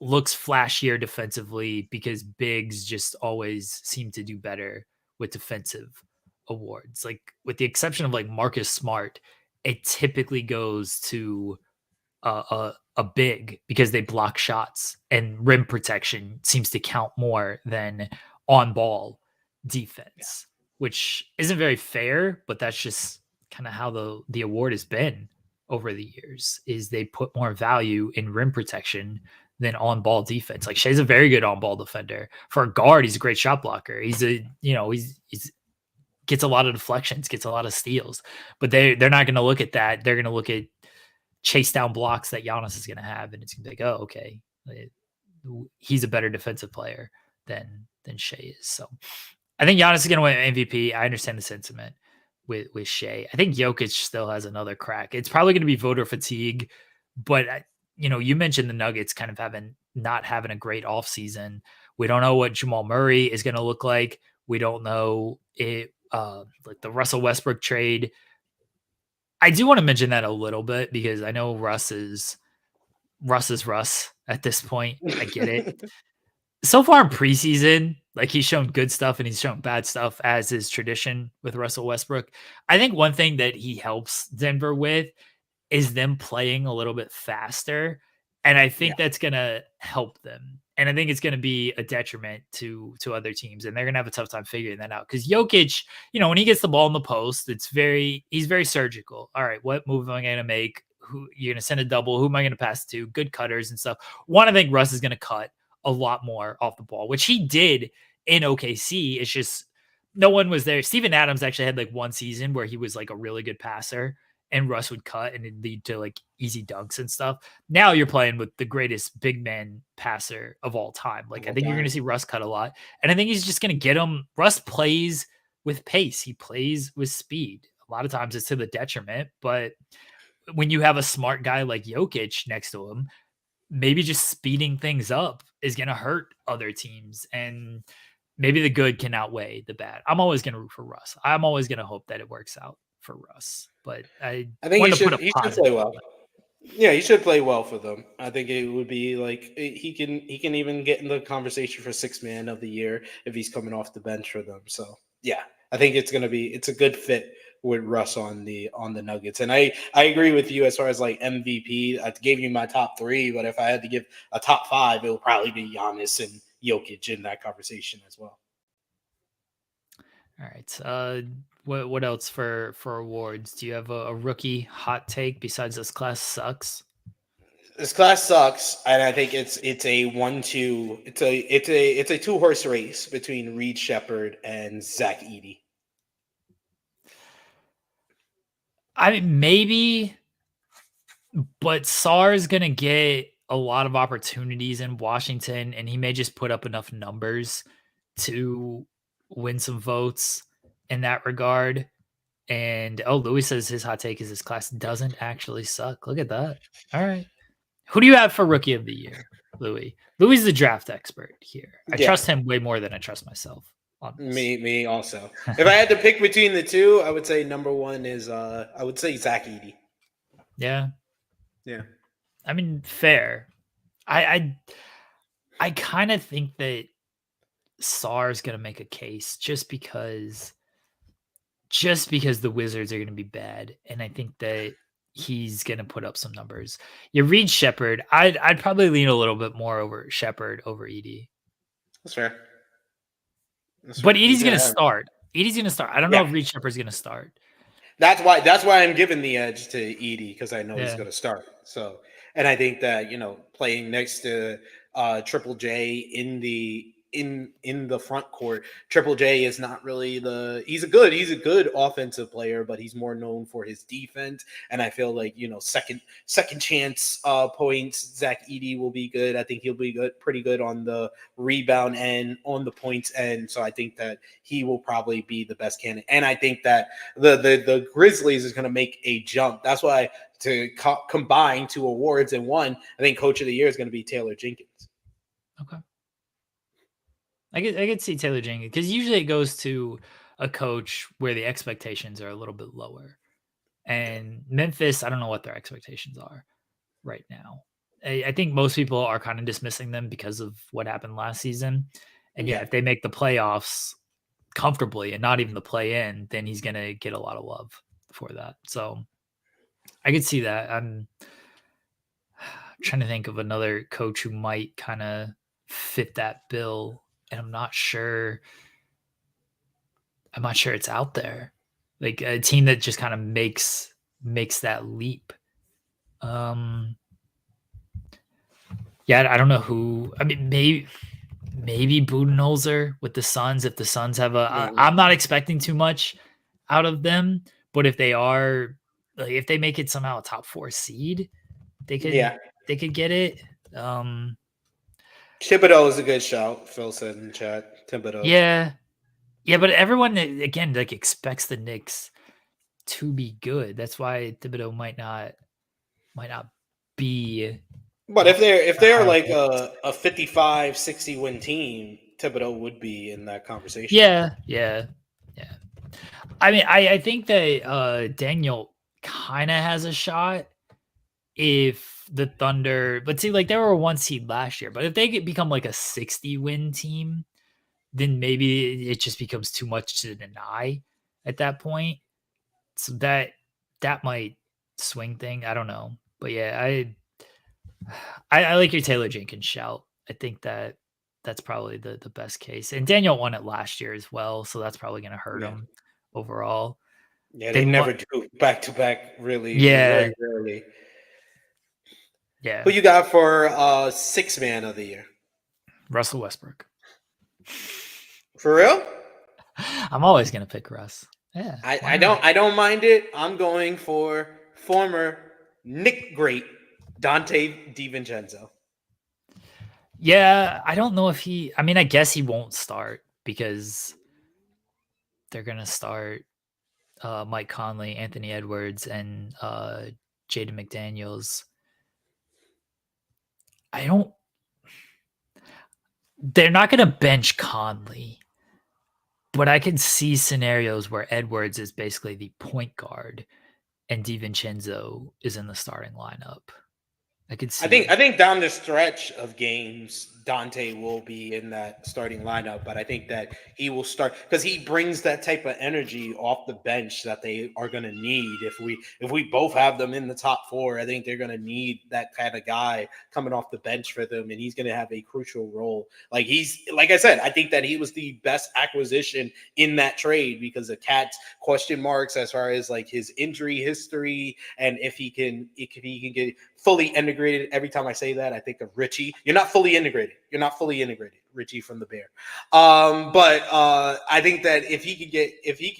looks flashier defensively because bigs just always seem to do better with defensive awards. Like with the exception of like Marcus Smart, it typically goes to a big because they block shots and rim protection seems to count more than on ball defense, which isn't very fair, but that's just kind of how the award has been over the years is they put more value in rim protection than on ball defense. Like Shai's a very good on ball defender. For a guard, he's a great shot blocker. He's gets a lot of deflections, gets a lot of steals, but they're not going to look at that. They're going to look at chase down blocks that Giannis is going to have. And it's going to be like, oh, okay. he's a better defensive player than Shea is. So I think Giannis is going to win MVP. I understand the sentiment with Shea. I think Jokic still has another crack. It's probably going to be voter fatigue, but you mentioned the Nuggets kind of not having a great offseason. We don't know what Jamal Murray is going to look like. We don't know it, like the Russell Westbrook trade. I do want to mention that a little bit because I know Russ is Russ at this point. I get it. So far in preseason, like he's shown good stuff and he's shown bad stuff as is tradition with Russell Westbrook. I think one thing that he helps Denver with is them playing a little bit faster. And I think that's going to help them. And I think it's going to be a detriment to other teams. And they're going to have a tough time figuring that out. Because Jokic, when he gets the ball in the post, he's very surgical. All right, what move am I going to make? Who you're going to send a double? Who am I going to pass to? Good cutters and stuff. I think Russ is going to cut a lot more off the ball, which he did in OKC. It's just no one was there. Steven Adams actually had like one season where he was like a really good passer and Russ would cut and it'd lead to like easy dunks and stuff. Now you're playing with the greatest big man passer of all time. Like I think you're going to see Russ cut a lot. And I think he's just going to get him. Russ plays with pace. He plays with speed. A lot of times it's to the detriment, but when you have a smart guy like Jokic next to him, maybe just speeding things up is going to hurt other teams. And maybe the good can outweigh the bad. I'm always going to root for Russ. I'm always going to hope that it works out for Russ. But I think he should play well. Yeah, he should play well for them. I think it would be like he can even get in the conversation for sixth man of the year if he's coming off the bench for them. So yeah, I think it's a good fit with Russ on the Nuggets. And I agree with you as far as like MVP. I gave you my top 3, but if I had to give a top 5, it would probably be Giannis and Jokic in that conversation as well. All right. What else for awards? Do you have a rookie hot take besides this class sucks? This class sucks, and I think it's a 1-2. It's a 2-horse race between Reed Shepherd and Zach Edey. I mean, maybe, but Sarr is gonna get a lot of opportunities in Washington, and he may just put up enough numbers to win some votes in that regard. And Louis says his hot take is this class doesn't actually suck. Look at that. All right. Who do you have for rookie of the year, Louis? Louis is the draft expert here. I trust him way more than I trust myself. Me also. If I had to pick between the two, I would say number 1 is I would say Zach Edey. Yeah. Yeah. I mean, fair. I kind of think that Sarr is going to make a case just because the Wizards are going to be bad, and I think that he's going to put up some numbers. You read Shepherd. I'd probably lean a little bit more over Shepherd over Edey. That's fair. But Edey's going to start. Edey's going to start. I don't know if Reed Shepherd's going to start. That's why I'm giving the edge to Edey, because I know he's going to start. So, and I think that playing next to Triple J in the front court, Triple J is not really he's a good offensive player, but he's more known for his defense. And I feel like second chance points, Zach Edey will be good. I think he'll be pretty good on the rebound and on the points end. So I think that he will probably be the best candidate. And I think that the Grizzlies is going to make a jump. That's why to combine 2 awards in one, I think Coach of the Year is going to be Taylor Jenkins. Okay. I could see Taylor Jenkins because usually it goes to a coach where the expectations are a little bit lower. And Memphis, I don't know what their expectations are right now. I think most people are kind of dismissing them because of what happened last season. And if they make the playoffs comfortably and not even the play in, then he's going to get a lot of love for that. So I could see that. I'm trying to think of another coach who might kind of fit that bill. And I'm not sure it's out there. Like a team that just kind of makes that leap. I don't know who. I mean, maybe Budenholzer with the Suns. If the Suns have I'm not expecting too much out of them, but if they are, like, if they make it somehow a top 4 seed, they could get it. Thibodeau is a good shout. Phil said in chat. Thibodeau. Yeah. Yeah, but everyone again like expects the Knicks to be good. That's why Thibodeau might not be. But if they're high on like the list. a 55, 60 win team, Thibodeau would be in that conversation. Yeah. I mean, I think that Daniel kind of has a shot if the Thunder, but see, like they were a 1 seed last year, but if they become like a 60 win team, then maybe it just becomes too much to deny at that point. So that might swing thing. I don't know, but yeah, I like your Taylor Jenkins shout. I think that's probably the best case. And Daniel won it last year as well, so that's probably going to hurt him overall. Yeah, they never do back to back. Really, Yeah, very rarely. yeah. Who you got for sixth man of the year? Russell Westbrook. For real? I'm always going to pick Russ. Yeah, I don't mind it. I'm going for former Knick great Dante DiVincenzo. Yeah, I don't know if he. I mean, I guess he won't start because they're gonna start Mike Conley, Anthony Edwards, and Jaden McDaniels. They're not gonna bench Conley, but I can see scenarios where Edwards is basically the point guard and DiVincenzo is in the starting lineup. I could see. I think down the stretch of games, Dante will be in that starting lineup, but I think that he will start because he brings that type of energy off the bench that they are going to need. If we both have them in the top four, I think they're going to need that kind of guy coming off the bench for them, and he's going to have a crucial role. Like I said, I think that he was the best acquisition in that trade because the Cats question marks as far as like his injury history and if he can get fully integrated. Every time I say that, I think of Richie. You're not fully integrated, Richie from the Bear. But I think that if he can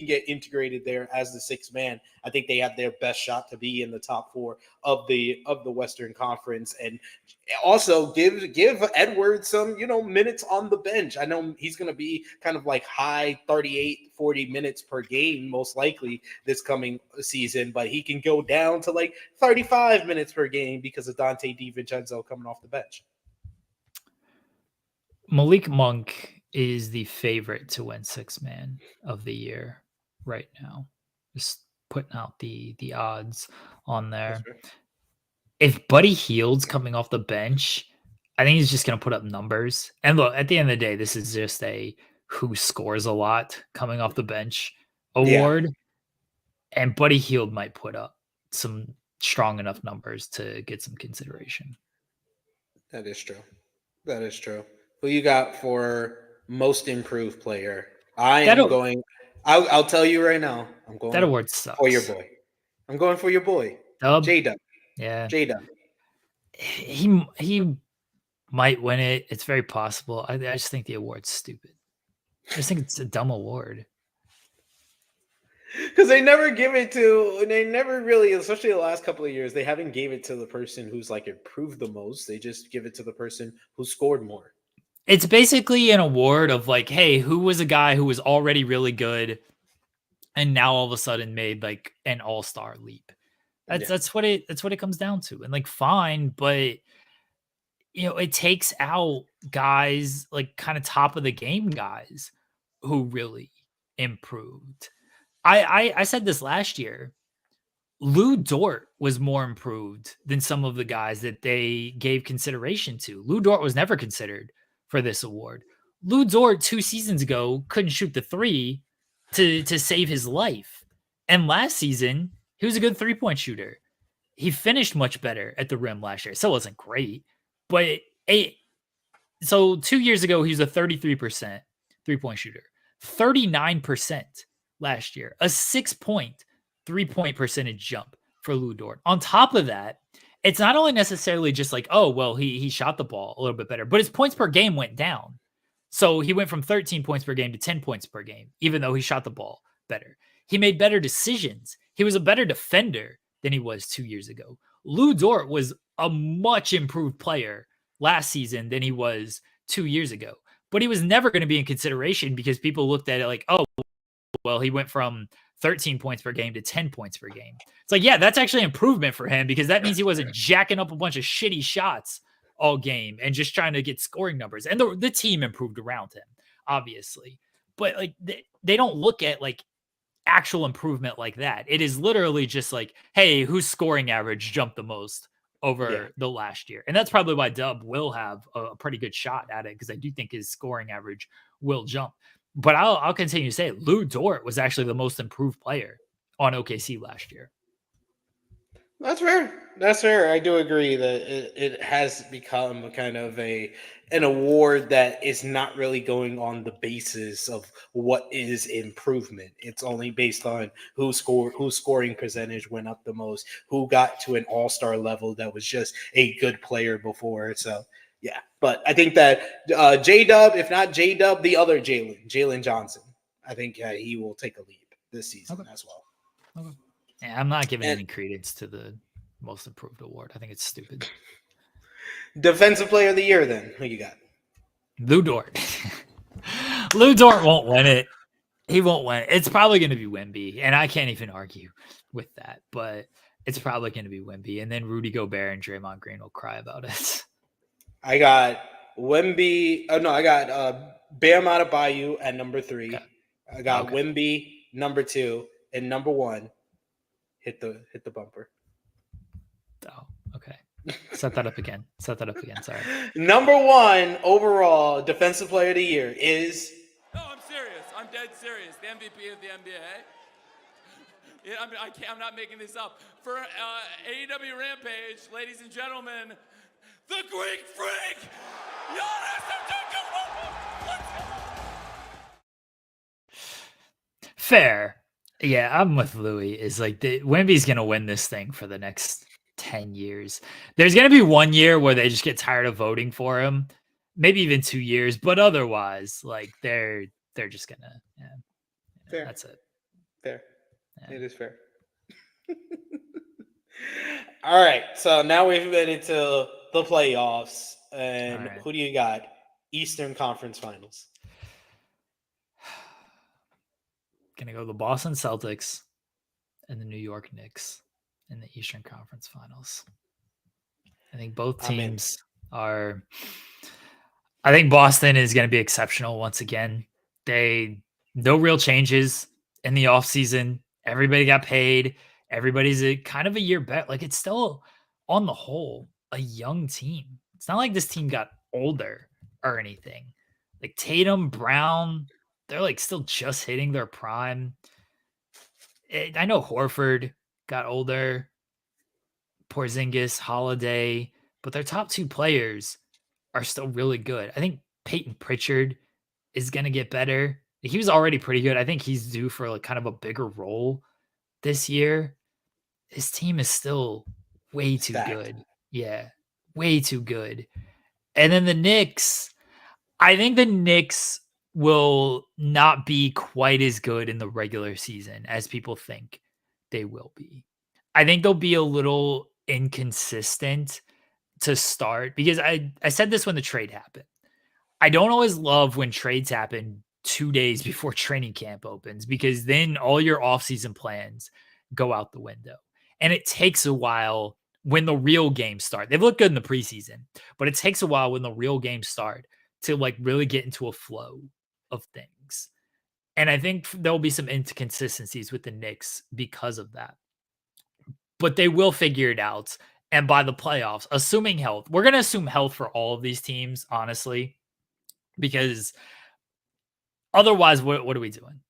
get integrated there as the sixth man, I think they have their best shot to be in the top four of the Western Conference. And also give Edwards some, minutes on the bench. I know he's going to be kind of like high 38, 40 minutes per game, most likely this coming season, but he can go down to like 35 minutes per game because of Dante DiVincenzo coming off the bench. Malik Monk is the favorite to win sixth man of the year right now. Just putting out the odds on there. Right. If Buddy Hield's coming off the bench, I think he's just going to put up numbers. And look, at the end of the day, this is just a who scores a lot coming off the bench award. Yeah. And Buddy Hield might put up some strong enough numbers to get some consideration. That is true. Who you got for most improved player? I'll tell you right now. I'm going. That award sucks. For your boy. I'm going for your boy. J-Dub. Yeah. J-Dub. He might win it. It's very possible. I just think the award's stupid. I just think it's a dumb award. Because they never really, especially the last couple of years, they haven't gave it to the person who's like improved the most. They just give it to the person who scored more. It's basically an award of like, hey, who was a guy who was already really good and now all of a sudden made like an all-star leap. That's what it comes down to. And like, fine, but it takes out guys like kind of top of the game guys who really improved. I said this last year. Lou Dort was more improved than some of the guys that they gave consideration to. Lou Dort was never considered for this award. Lou Dort 2 seasons ago couldn't shoot the three to save his life. And last season, he was a good 3-point shooter. He finished much better at the rim last year. So it wasn't great. But so 2 years ago, he was a 33% 3-point shooter. 39% last year. A 6-point 3-point percentage jump for Lou Dort. On top of that, it's not only necessarily just like, oh, well, he shot the ball a little bit better, but his points per game went down. So he went from 13 points per game to 10 points per game, even though he shot the ball better. He made better decisions. He was a better defender than he was 2 years ago. Lou Dort was a much improved player last season than he was 2 years ago. But he was never going to be in consideration because people looked at it like, oh, well, he went from 13 points per game to 10 points per game. It's like, yeah, that's actually improvement for him because that means he wasn't jacking up a bunch of shitty shots all game and just trying to get scoring numbers. And the team improved around him, obviously. But like they don't look at like actual improvement like that. It is literally just like, hey, whose scoring average jumped the most over the last year? And that's probably why Dub will have a pretty good shot at it because I do think his scoring average will jump. But I'll continue to say Lou Dort was actually the most improved player on OKC last year. That's fair. That's fair. I do agree that it has become a kind of an award that is not really going on the basis of what is improvement. It's only based on whose scoring percentage went up the most, who got to an all-star level that was just a good player before. So yeah, but I think that J-Dub, if not J-Dub, the other Jalen Johnson, I think he will take a leap this season as well. Okay. Yeah, I'm not giving any credence to the most improved award. I think it's stupid. Defensive player of the year, then. Who you got? Lou Dort. Lou Dort won't win it. He won't win it. It's probably going to be Wemby, and I can't even argue with that, but it's probably going to be Wemby, and then Rudy Gobert and Draymond Green will cry about it. I got Wemby. Oh, no, I got Bam Adebayo at number 3. Okay. I got Wemby number 2, and number 1 hit the bumper. Oh, okay. Set that up again. Sorry. Number 1 overall defensive player of the year is. No, I'm serious. I'm dead serious. The MVP of the NBA. Yeah, I'm not making this up. For AEW Rampage, ladies and gentlemen, the Greek Freak, Giannis Antetokounmpo. Let's go. Fair. Yeah, I'm with Louis. Is like Wemby's gonna win this thing for the next 10 years. There's gonna be 1 year where they just get tired of voting for him, maybe even 2 years, but otherwise, like they're just gonna. Fair. That's it. Fair. Yeah. It is fair. All right, so now we've been into the playoffs, and who do you got? Eastern Conference Finals. Gonna go the Boston Celtics and the New York Knicks in the Eastern Conference Finals. I think both teams are. I think Boston is going to be exceptional once again. No real changes in the offseason. Everybody got paid. Everybody's kind of a year back. Like it's still on the whole a young team. It's not like this team got older or anything. Like Tatum, Brown, they're like still just hitting their prime. I know Horford got older, Porzingis, Holiday, but their top 2 players are still really good. I think Peyton Pritchard is going to get better. He was already pretty good. I think he's due for like kind of a bigger role this year. His team is still way too good. Yeah, way too good. And then the Knicks, I think the Knicks will not be quite as good in the regular season as people think they will be. I think they'll be a little inconsistent to start because I said this when the trade happened. I don't always love when trades happen 2 days before training camp opens because then all your offseason plans go out the window. And it takes a while when the real games start. They've looked good in the preseason, but it takes a while when the real games start to like really get into a flow of things. And I think there'll be some inconsistencies with the Knicks because of that. But they will figure it out. And by the playoffs, assuming health, we're going to assume health for all of these teams, honestly, because otherwise, what are we doing?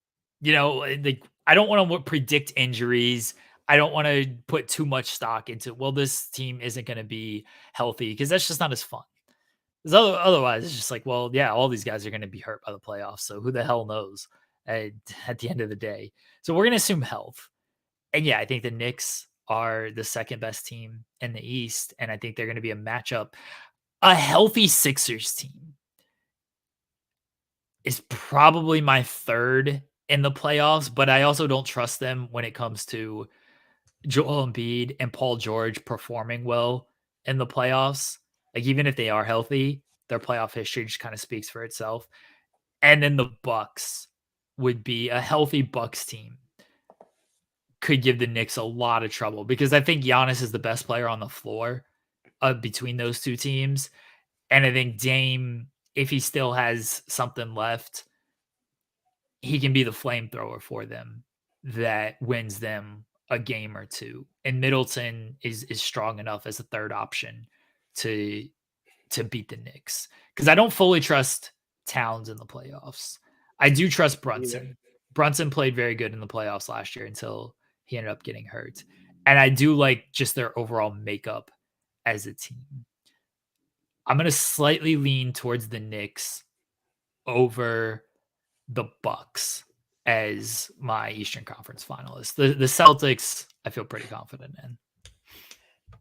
You know, like, I don't want to predict injuries. I don't want to put too much stock into, well, this team isn't going to be healthy because that's just not as fun. Otherwise, it's just like, well, yeah, all these guys are going to be hurt by the playoffs. So who the hell knows at the end of the day? So we're going to assume health. And yeah, I think the Knicks are the second best team in the East. And I think they're going to be a matchup. A healthy Sixers team is probably my third in the playoffs, but I also don't trust them when it comes to Joel Embiid and Paul George performing well in the playoffs. Like, even if they are healthy, their playoff history just kind of speaks for itself. And then the Bucks would be a healthy Bucks team could give the Knicks a lot of trouble because I think Giannis is the best player on the floor between those two teams. And I think Dame, if he still has something left, he can be the flamethrower for them that wins them a game or two. And Middleton is strong enough as a third option to beat the Knicks. Because I don't fully trust Towns in the playoffs. I do trust Brunson. Yeah. Brunson played very good in the playoffs last year until he ended up getting hurt. And I do like just their overall makeup as a team. I'm going to slightly lean towards the Knicks over the Bucks as my Eastern Conference finalists. The Celtics, I feel pretty confident in.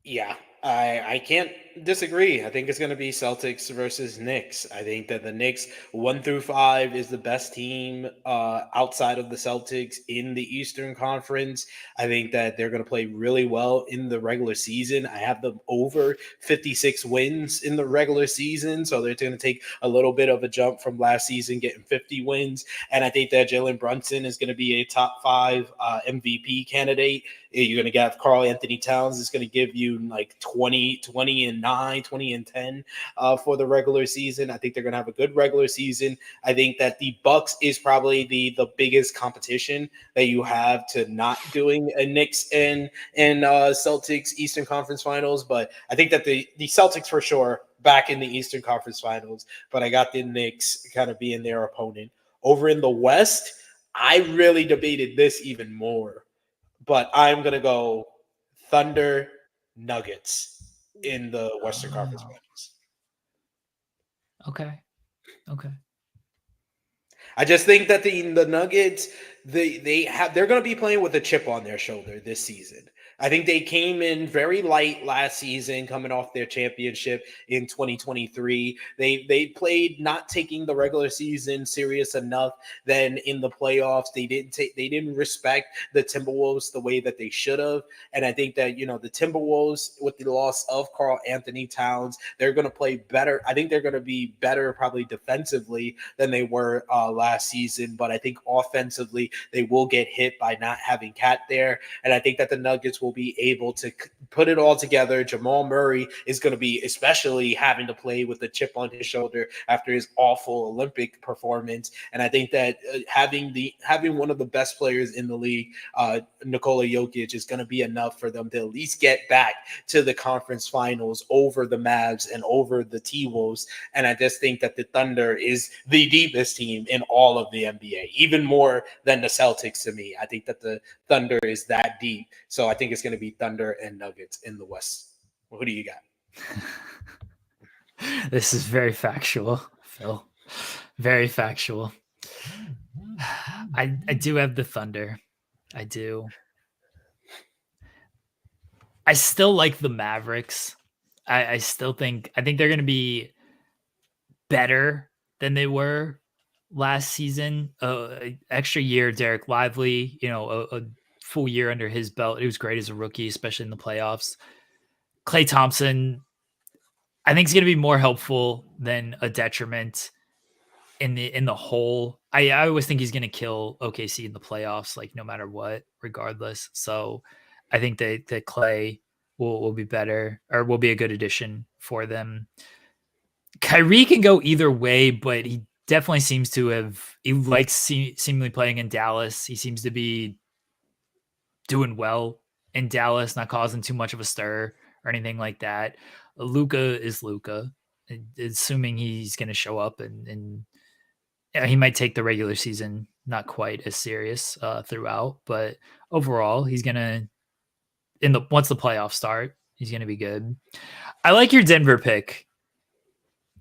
Yeah, I can't disagree. I think it's going to be Celtics versus Knicks. I think that the Knicks 1-5 is the best team outside of the Celtics in the Eastern Conference. I think that they're going to play really well in the regular season. I have them over 56 wins in the regular season, so they're going to take a little bit of a jump from last season, getting 50 wins. And I think that Jalen Brunson is going to be a top 5 MVP candidate. You're going to get Karl Anthony Towns is going to give you like 20 and 9, 20 and 10 for the regular season. I think they're going to have a good regular season. I think that the Bucks is probably the biggest competition that you have to not doing a Knicks and Celtics Eastern Conference Finals. But I think that the Celtics for sure back in the Eastern Conference Finals. But I got the Knicks kind of being their opponent. Over in the West, I really debated this even more. But I'm going to go Thunder Nuggets in the Western Conference Finals. Okay. I just think that the Nuggets, they're going to be playing with a chip on their shoulder this season. I think they came in very light last season, coming off their championship in 2023. They played not taking the regular season serious enough. Then in the playoffs, they didn't respect the Timberwolves the way that they should have. And I think that the Timberwolves, with the loss of Karl Anthony Towns, they're going to play better. I think they're going to be better probably defensively than they were last season. But I think offensively, they will get hit by not having Cat there. And I think that the Nuggets will be able to put it all together. Jamal Murray is going to be especially having to play with a chip on his shoulder after his awful Olympic performance. And I think that having one of the best players in the league, Nikola Jokic, is going to be enough for them to at least get back to the conference finals over the Mavs and over the T-Wolves. And I just think that the Thunder is the deepest team in all of the NBA, even more than the Celtics to me. I think that the Thunder is that deep. So I think it's going to be Thunder and Nuggets in the West. Well, who do you got? This is very factual, Phil. Very factual. I do have the Thunder. I do. I still like the Mavericks. I think they're going to be better than they were last season. Extra year, Derek Lively, a full year under his belt. He was great as a rookie, especially in the playoffs. Klay Thompson, I think, is going to be more helpful than a detriment in the whole. I always think he's going to kill OKC in the playoffs, like no matter what, regardless. So I think that Klay will be better, or will be a good addition for them. Kyrie can go either way, but he definitely seems to have. He likes seemingly playing in Dallas. He seems to be doing well in Dallas, not causing too much of a stir or anything like that. Luka is Luka, assuming he's going to show up, and he might take the regular season not quite as serious throughout, but overall, he's going to once the playoffs start, he's going to be good. I like your Denver pick.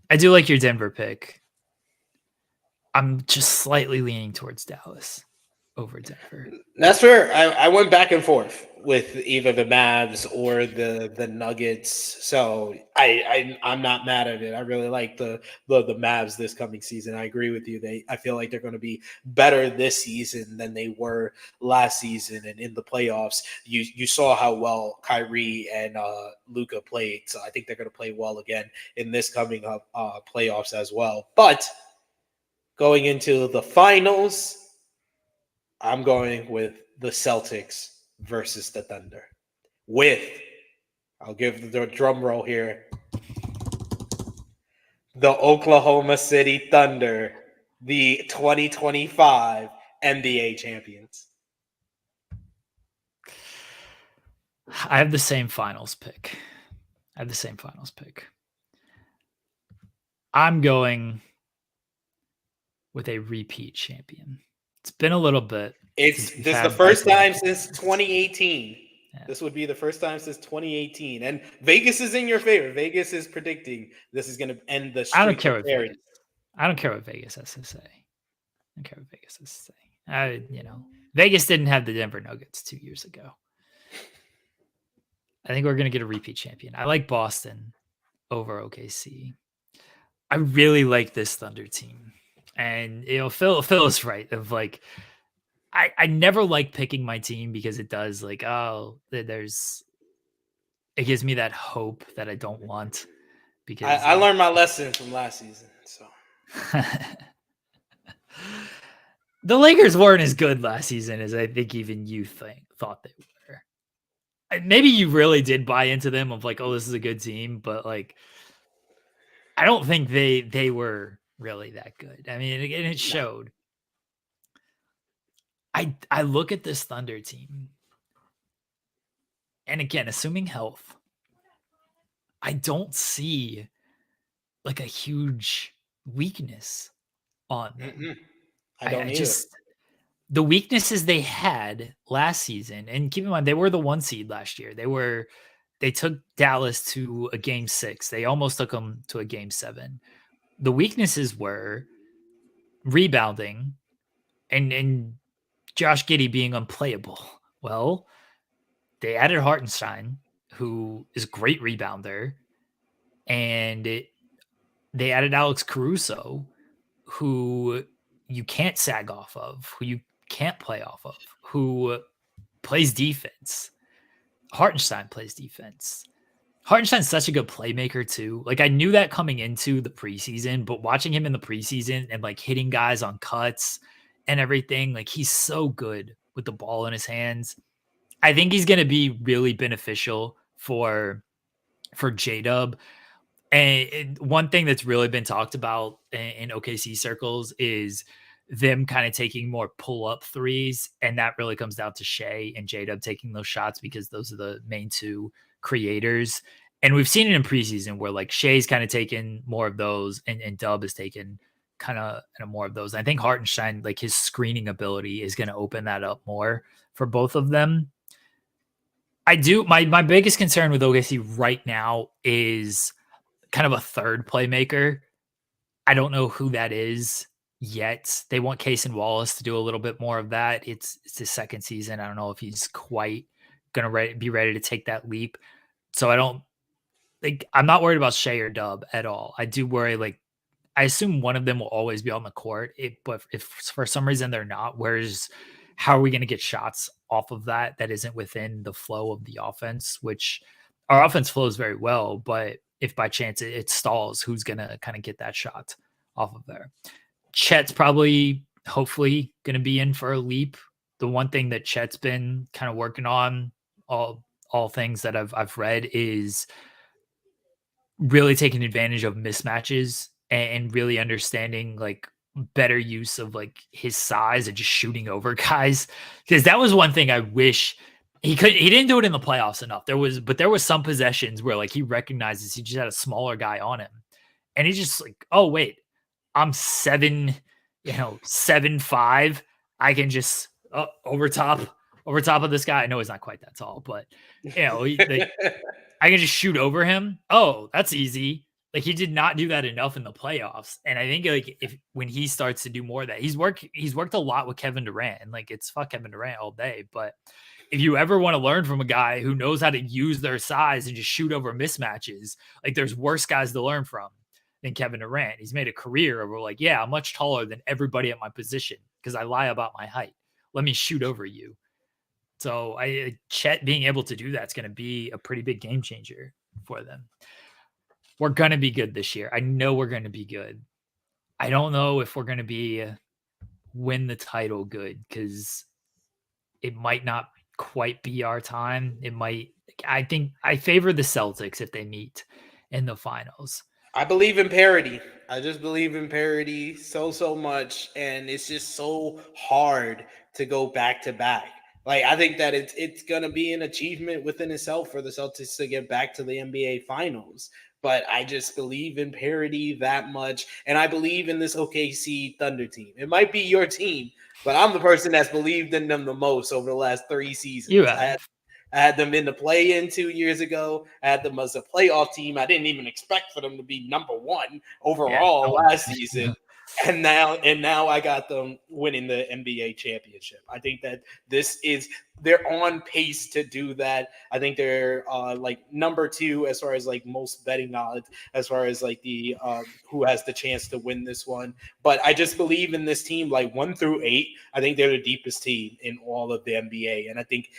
I do like your Denver pick. I'm just slightly leaning towards Dallas. over Denver. That's fair. I went back and forth with either the Mavs or the Nuggets. So I'm not mad at it. I really like the Mavs this coming season. I agree with you. I feel like they're going to be better this season than they were last season. And in the playoffs, you saw how well Kyrie and Luka played. So I think they're going to play well again in this coming up playoffs as well. But going into the finals, I'm going with the Celtics versus the Thunder. I'll give the drum roll here, the Oklahoma City Thunder, the 2025 NBA champions. I have the same finals pick. I'm going with a repeat champion. It's been a little bit. This is the first time since 2018. Yeah. This would be the first time since 2018. And Vegas is in your favor. Vegas is predicting this is going to end the streak. I don't care what Vegas has to say. Vegas didn't have the Denver Nuggets 2 years ago. I think we're going to get a repeat champion. I like Boston over OKC. I really like this Thunder team. And Phil is right of like I never like picking my team because it does like it gives me that hope that I don't want because I learned my lesson from last season. So the Lakers weren't as good last season as I think even you thought they were. Maybe you really did buy into them of like, oh, this is a good team, but like I don't think they were really that good. I mean, it showed. I look at this Thunder team, and again, assuming health, I don't see like a huge weakness on them. Mm-hmm. I don't either. The weaknesses they had last season, and keep in mind they were the 1 seed last year. They took Dallas to a game 6. They almost took them to a game 7. The weaknesses were rebounding and Josh Giddey being unplayable. Well, they added Hartenstein, who is a great rebounder, and they added Alex Caruso, who you can't sag off of, who you can't play off of, who plays defense. Hartenstein plays defense. Hartenstein's such a good playmaker too. Like I knew that coming into the preseason, but watching him in the preseason and like hitting guys on cuts and everything, like he's so good with the ball in his hands. I think he's going to be really beneficial for J-Dub. And one thing that's really been talked about in OKC circles is them kind of taking more pull-up threes, and that really comes down to Shea and J-Dub taking those shots because those are the main two creators. And we've seen it in preseason where like Shea's kind of taken more of those and Dub has taken kind of more of those. I think Hartenstein, like his screening ability is going to open that up more for both of them. My biggest concern with OKC right now is kind of a third playmaker. I don't know who that is yet. They want Case and Wallace to do a little bit more of that. It's his second season. I don't know if he's quite going to be ready to take that leap. So I'm not worried about Shea or Dub at all. I do worry, like, I assume one of them will always be on the court. But if for some reason they're not, how are we going to get shots off of that isn't within the flow of the offense, which our offense flows very well. But if by chance it stalls, who's going to kind of get that shot off of there? Chet's hopefully going to be in for a leap. The one thing that Chet's been kind of working on, all things that I've read, is really taking advantage of mismatches and really understanding like better use of like his size and just shooting over guys. Because that was one thing I wish he didn't do it in the playoffs enough. There was some possessions where like he recognizes he just had a smaller guy on him. And he's just like, oh wait, I'm 7'5". I can just over top of this guy. I know he's not quite that tall, but I can just shoot over him. Oh, that's easy. Like, he did not do that enough in the playoffs. And I think, like, when he starts to do more of that, he's worked a lot with Kevin Durant, and, like, it's fuck Kevin Durant all day. But if you ever want to learn from a guy who knows how to use their size and just shoot over mismatches, like, there's worse guys to learn from than Kevin Durant. He's made a career of, like, yeah, I'm much taller than everybody at my position because I lie about my height. Let me shoot over you. So Chet being able to do that's going to be a pretty big game changer for them. We're going to be good this year. I know we're going to be good. I don't know if we're going to be win the title good, because it might not quite be our time. I think I favor the Celtics if they meet in the finals. I believe in parity. I just believe in parity so much, and it's just so hard to go back to back. Like, I think that it's gonna be an achievement within itself for the Celtics to get back to the NBA Finals. But I just believe in parity that much, and I believe in this OKC Thunder team. It might be your team, but I'm the person that's believed in them the most over the last 3 seasons. You have. I had them in the play-in 2 years ago. I had them as a playoff team. I didn't even expect for them to be number 1 overall last season. And now I got them winning the NBA championship. I think that they're on pace to do that. I think they're like number 2 as far as like most betting odds, as far as like the who has the chance to win this one. But I just believe in this team, like 1 through 8. I think they're the deepest team in all of the NBA, and I think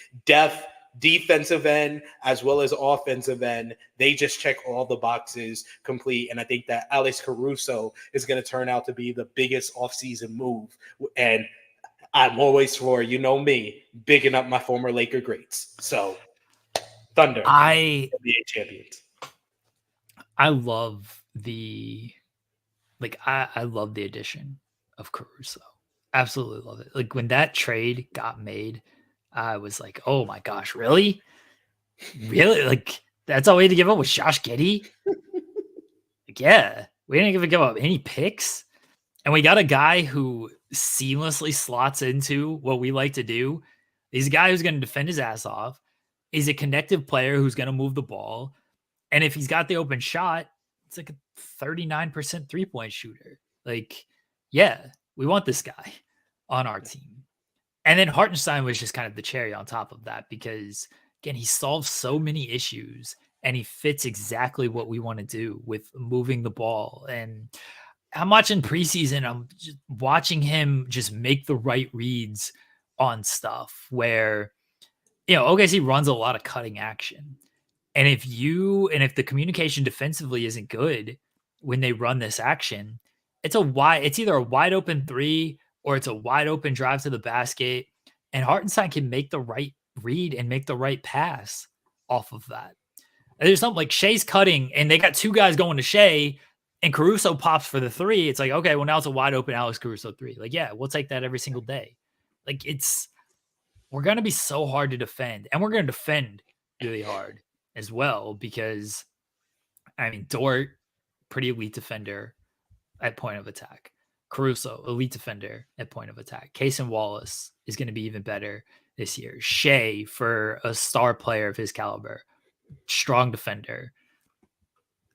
defensive end as well as offensive end, they just check all the boxes complete. And I think that Alex Caruso is going to turn out to be the biggest offseason move. And I'm always for, you know me, bigging up my former Laker greats. So Thunder, NBA champions. I love the addition of Caruso. Absolutely love it. Like, when that trade got made, I was like, oh my gosh, really? Really? Like, that's all we had to give up with Josh Giddey? Like, yeah, we didn't even give up any picks. And we got a guy who seamlessly slots into what we like to do. He's a guy who's going to defend his ass off. He's a connective player who's going to move the ball. And if he's got the open shot, it's like a 39% three-point shooter. Like, yeah, we want this guy on our team. And then Hartenstein was just kind of the cherry on top of that, because, again, he solves so many issues and he fits exactly what we want to do with moving the ball. And I'm watching preseason, I'm just watching him just make the right reads on stuff where, OKC runs a lot of cutting action. And if the communication defensively isn't good when they run this action, it's either a wide open 3 or it's a wide open drive to the basket, and Hartenstein can make the right read and make the right pass off of that. And there's something like Shea's cutting, and they got 2 guys going to Shea, and Caruso pops for the 3. It's like, okay, well, now it's a wide open Alex Caruso 3. Like, yeah, we'll take that every single day. Like, we're going to be so hard to defend, and we're going to defend really hard as well, because, I mean, Dort, pretty elite defender at point of attack. Caruso, elite defender at point of attack. Cason Wallace is going to be even better this year. Shea, for a star player of his caliber, strong defender.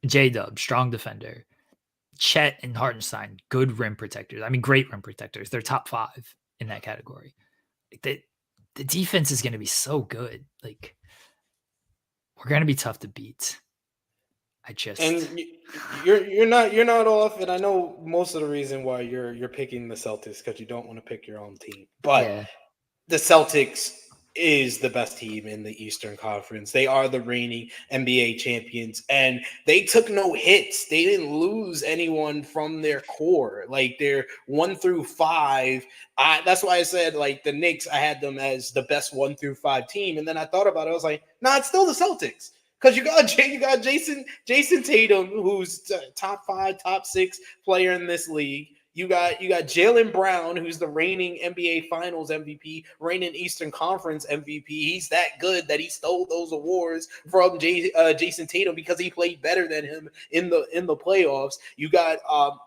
J-Dub, strong defender. Chet and Hartenstein, good rim protectors. I mean, great rim protectors. They're top 5 in that category. The defense is going to be so good. Like, we're going to be tough to beat. And you're not off, and I know most of the reason why you're picking the Celtics, because you don't want to pick your own team. But the Celtics is the best team in the Eastern Conference. They are the reigning NBA champions, and they took no hits. They didn't lose anyone from their core. Like, they're 1 through 5. That's why I said, like, the Knicks, I had them as the best 1 through 5 team, and then I thought about it. I was like, nah, it's still the Celtics. Because you got Jason Tatum, who's top 5, top 6 player in this league. You got Jaylen Brown, who's the reigning NBA Finals MVP, reigning Eastern Conference MVP. He's that good that he stole those awards from Jason Tatum because he played better than him in the playoffs. You got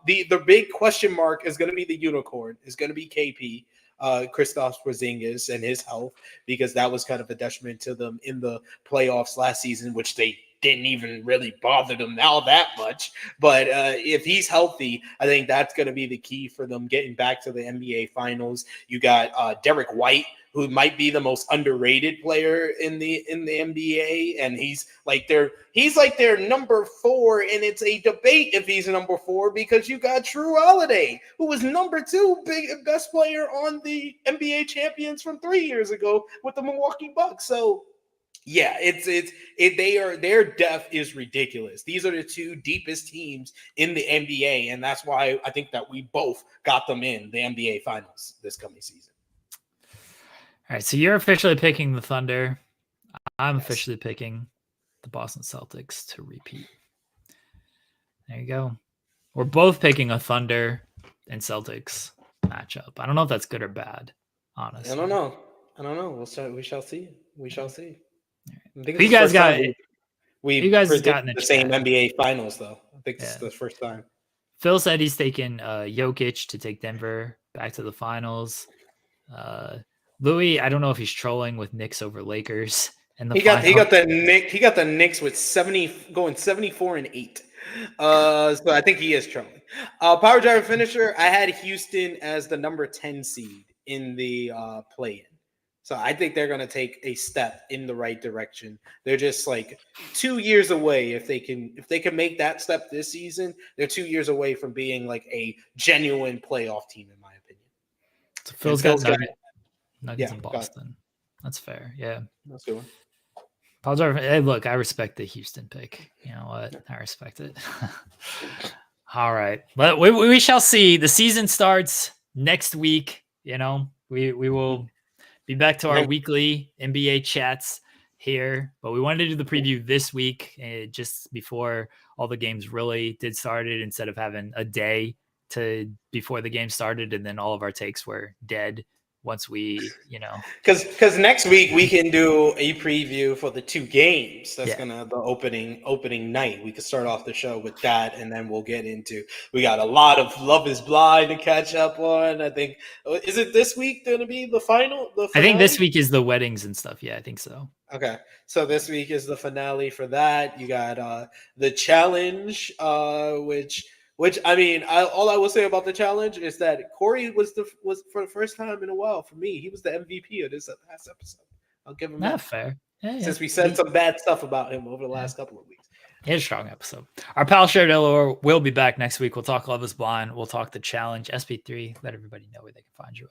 the big question mark is going to be the unicorn. Is going to be KP. Kristaps Porzingis and his health, because that was kind of a detriment to them in the playoffs last season, which they didn't even really bother them all that much. But if he's healthy, I think that's going to be the key for them getting back to the NBA Finals. You got Derek White, who might be the most underrated player in the NBA, and he's like their number 4, and it's a debate if he's number 4 because you got Drew Holiday, who was number 2 best player on the NBA champions from 3 years ago with the Milwaukee Bucks. So yeah, their depth is ridiculous. These are the 2 deepest teams in the NBA, and that's why I think that we both got them in the NBA Finals this coming season. All right, so you're officially picking the Thunder. I'm officially picking the Boston Celtics to repeat. There you go. We're both picking a Thunder and Celtics matchup. I don't know if that's good or bad, honestly. I don't know. We shall see. We shall see. I think you guys got the same NBA Finals, though. I think this is the first time. Phil said he's taking Jokic to take Denver back to the finals. Louis, I don't know if he's trolling with Knicks over Lakers. And he got the Knicks with 74-8. So I think he is trolling. Power Driver finisher. I had Houston as the number 10 seed in the play-in. So I think they're going to take a step in the right direction. They're just like 2 years away. If they can make that step this season, they're 2 years away from being like a genuine playoff team, in my opinion. So Phil's got Nuggets in Boston. That's fair. Yeah. That's a good one. Hey, look, I respect the Houston pick. You know what? I respect it. All right. But we shall see. The season starts next week. You know, we will be back to our weekly NBA chats here. But we wanted to do the preview this week, just before all the games really did started, instead of having a day before the game started, and then all of our takes were dead once we, because next week we can do a preview for the 2 games. That's gonna the opening night. We could start off the show with that, and then we'll get into. We got a lot of Love Is Blind to catch up on. I think is it this week gonna be the final? I think this week is the weddings and stuff. Yeah, I think so. Okay, so this week is the finale for that. You got the challenge, which I mean, all I will say about the challenge is that Corey was for the first time in a while for me. He was the MVP of this last episode. I'll give him that. Fair. Yeah, since we said some bad stuff about him over the last couple of weeks. It's a strong episode. Our pal Shared will be back next week. We'll talk Love Is Blind. We'll talk the challenge. SP3. Let everybody know where they can find you at.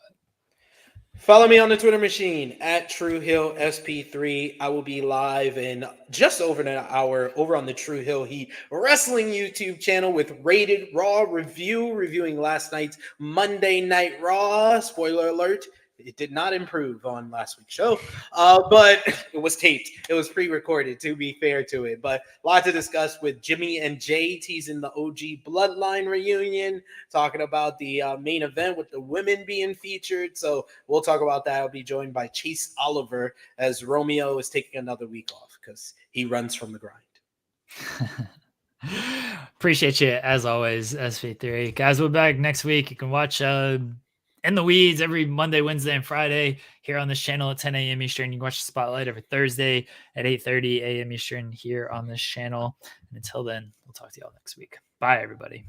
Follow me on the Twitter machine at True Hill SP3. I will be live in just over an hour over on the True Hill Heat Wrestling YouTube channel with Rated Raw reviewing last night's Monday Night Raw. Spoiler alert. It did not improve on last week's show, but it was taped. It was pre-recorded, to be fair to it. But a lot to discuss with Jimmy and Jay teasing the OG Bloodline reunion, talking about the main event with the women being featured. So we'll talk about that. I'll be joined by Chase Oliver as Romeo is taking another week off because he runs from the grind. Appreciate you, as always, SV3. Guys, we'll be back next week. You can watch In the Weeds every Monday, Wednesday, and Friday here on this channel at 10 a.m. Eastern. You can watch the Spotlight every Thursday at 8:30 a.m. Eastern here on this channel. And until then, we'll talk to y'all next week. Bye, everybody.